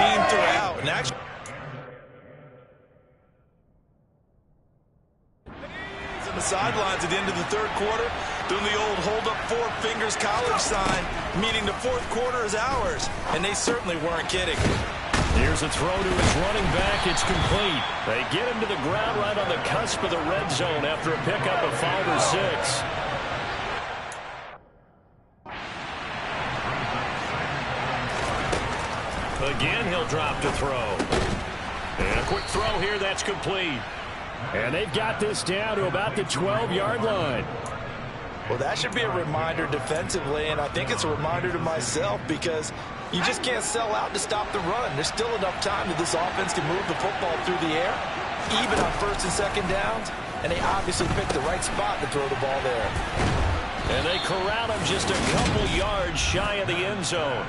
team throughout. And actually, on the sidelines at the end of the third quarter, doing the old hold up four fingers college sign, meaning the fourth quarter is ours. And they certainly weren't kidding. Here's a throw to his running back. It's complete. They get him to the ground right on the cusp of the red zone after a pickup of 5 or 6. Again, he'll drop to throw. And a quick throw here. That's complete. And they've got this down to about the 12-yard line. Well, that should be a reminder defensively, and I think it's a reminder to myself because you just can't sell out to stop the run. There's still enough time that this offense can move the football through the air, even on first and second downs, and they obviously picked the right spot to throw the ball there. And they corral him just a couple yards shy of the end zone.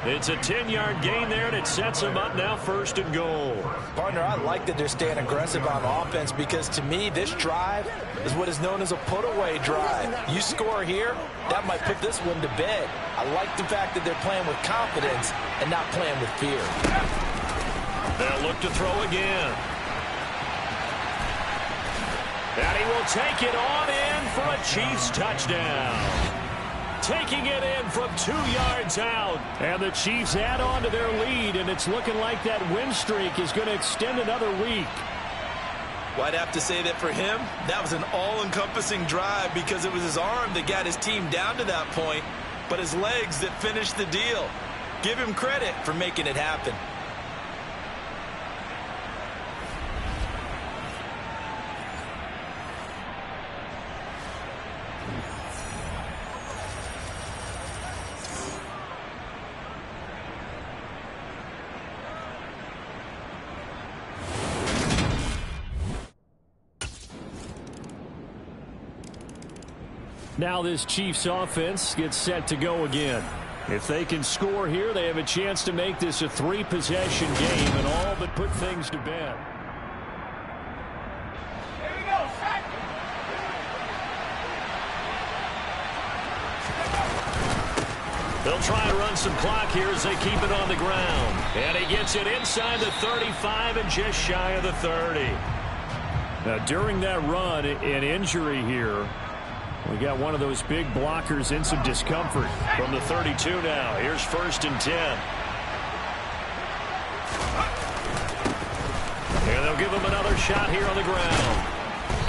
It's a 10-yard gain there, and it sets them up now 1st and goal. Partner, I like that they're staying aggressive on offense because, to me, this drive is what is known as a put-away drive. You score here, that might put this one to bed. I like the fact that they're playing with confidence and not playing with fear. They'll look to throw again. And he will take it on in for a Chiefs touchdown. Taking it in from 2 yards out. And the Chiefs add on to their lead, and it's looking like that win streak is going to extend another week. Well, I'd have to say that for him, that was an all-encompassing drive because it was his arm that got his team down to that point, but his legs that finished the deal. Give him credit for making it happen. Now this Chiefs offense gets set to go again. If they can score here, they have a chance to make this a 3-possession game and all but put things to bed. Here we go, set. They'll try and run some clock here as they keep it on the ground. And he gets it inside the 35 and just shy of the 30. Now during that run, an injury here. We got one of those big blockers in some discomfort from the 32 now. Here's 1st and 10. And they'll give him another shot here on the ground.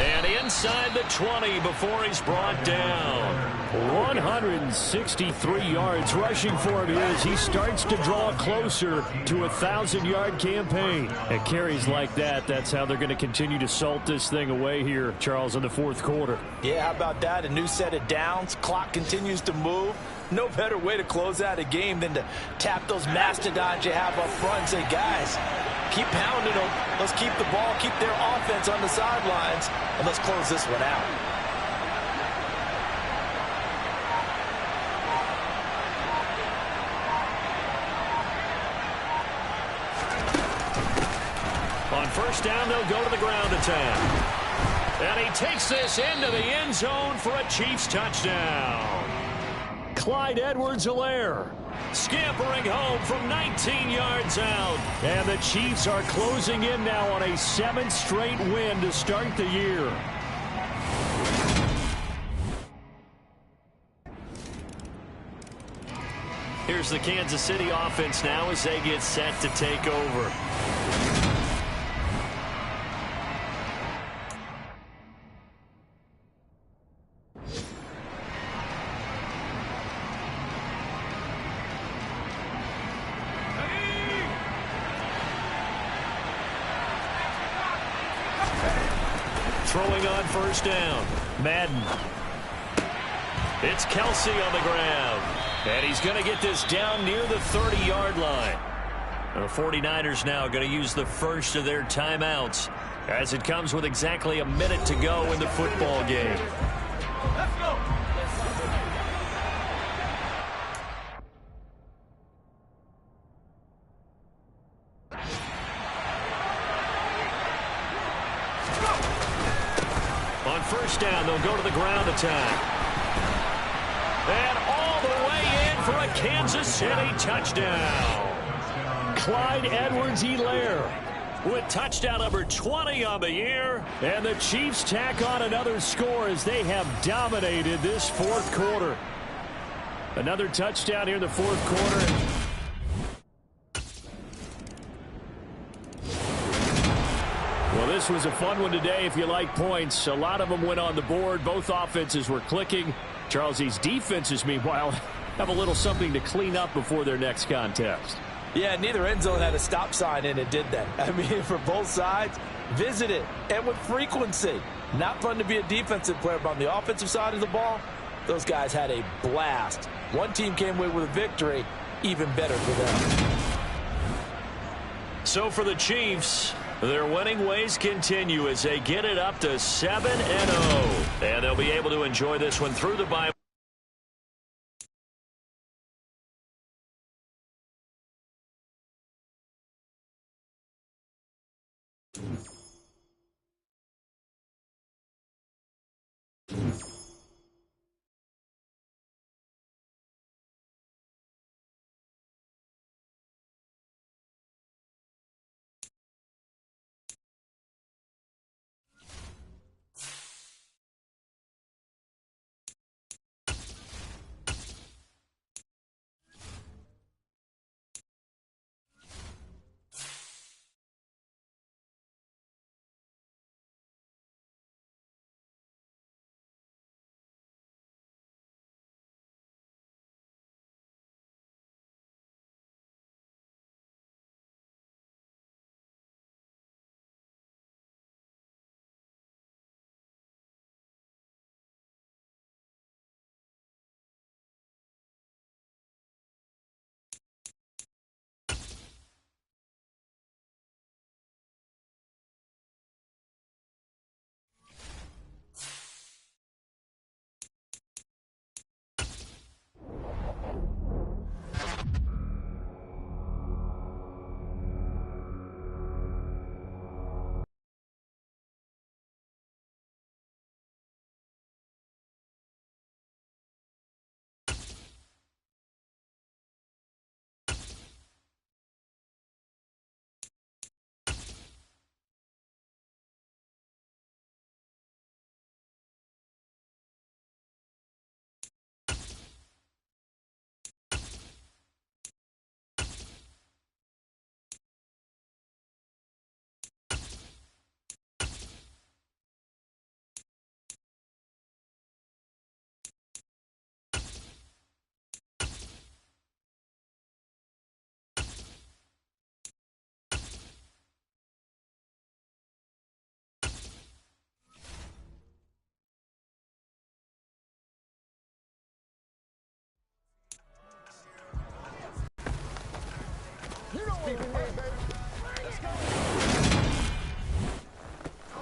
And inside the 20 before he's brought down. 163 yards rushing for him here as he starts to draw closer to a 1,000-yard campaign. And carries like that, that's how they're going to continue to salt this thing away here, Charles, in the 4th quarter. Yeah, how about that? A new set of downs. Clock continues to move. No better way to close out a game than to tap those mastodons you have up front and say, guys, keep pounding them. Let's keep the ball, keep their offense on the sidelines, and let's close this one out. On 1st down, they'll go to the ground attack. And he takes this into the end zone for a Chiefs touchdown. Clyde Edwards-Helaire scampering home from 19 yards out. And the Chiefs are closing in now on a 7th straight win to start the year. Here's the Kansas City offense now as they get set to take over. Throwing on 1st down. Madden. It's Kelsey on the ground. And he's going to get this down near the 30-yard line. The 49ers now going to use the first of their timeouts as it comes with exactly a minute to go in the football game. Let's go. On 1st down, they'll go to the ground attack. And all the way in for a Kansas City touchdown. Clyde Edwards-Helaire with touchdown number 20 on the year. And the Chiefs tack on another score as they have dominated this fourth quarter. Another touchdown here in the fourth quarter. Well, this was a fun one today if you like points. A lot of them went on the board. Both offenses were clicking. Charles, these defenses, meanwhile, have a little something to clean up before their next contest. Yeah, neither end zone had a stop sign in it, did they? I mean, for both sides, visit it, and with frequency. Not fun to be a defensive player, but on the offensive side of the ball, those guys had a blast. One team came away with a victory, even better for them. So for the Chiefs, their winning ways continue as they get it up to 7-0. And they'll be able to enjoy this one through the bye.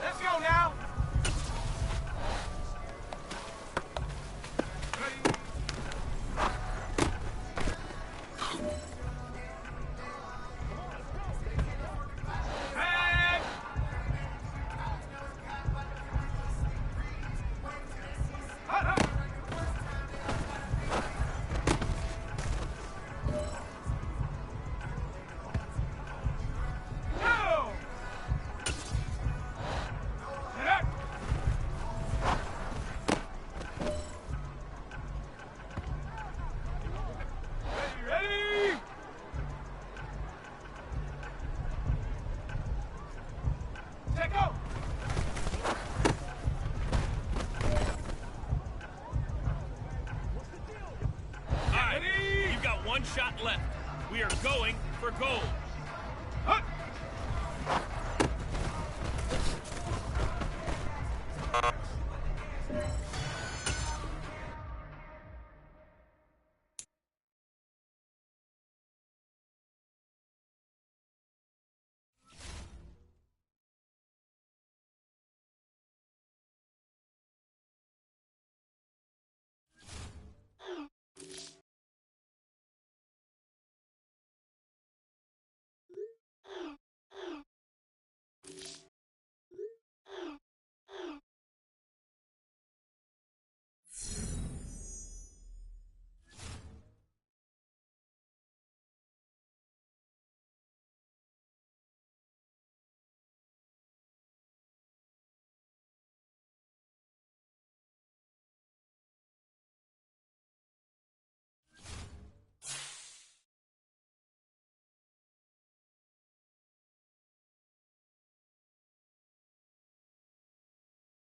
Let's go now. One shot left. We are going for gold.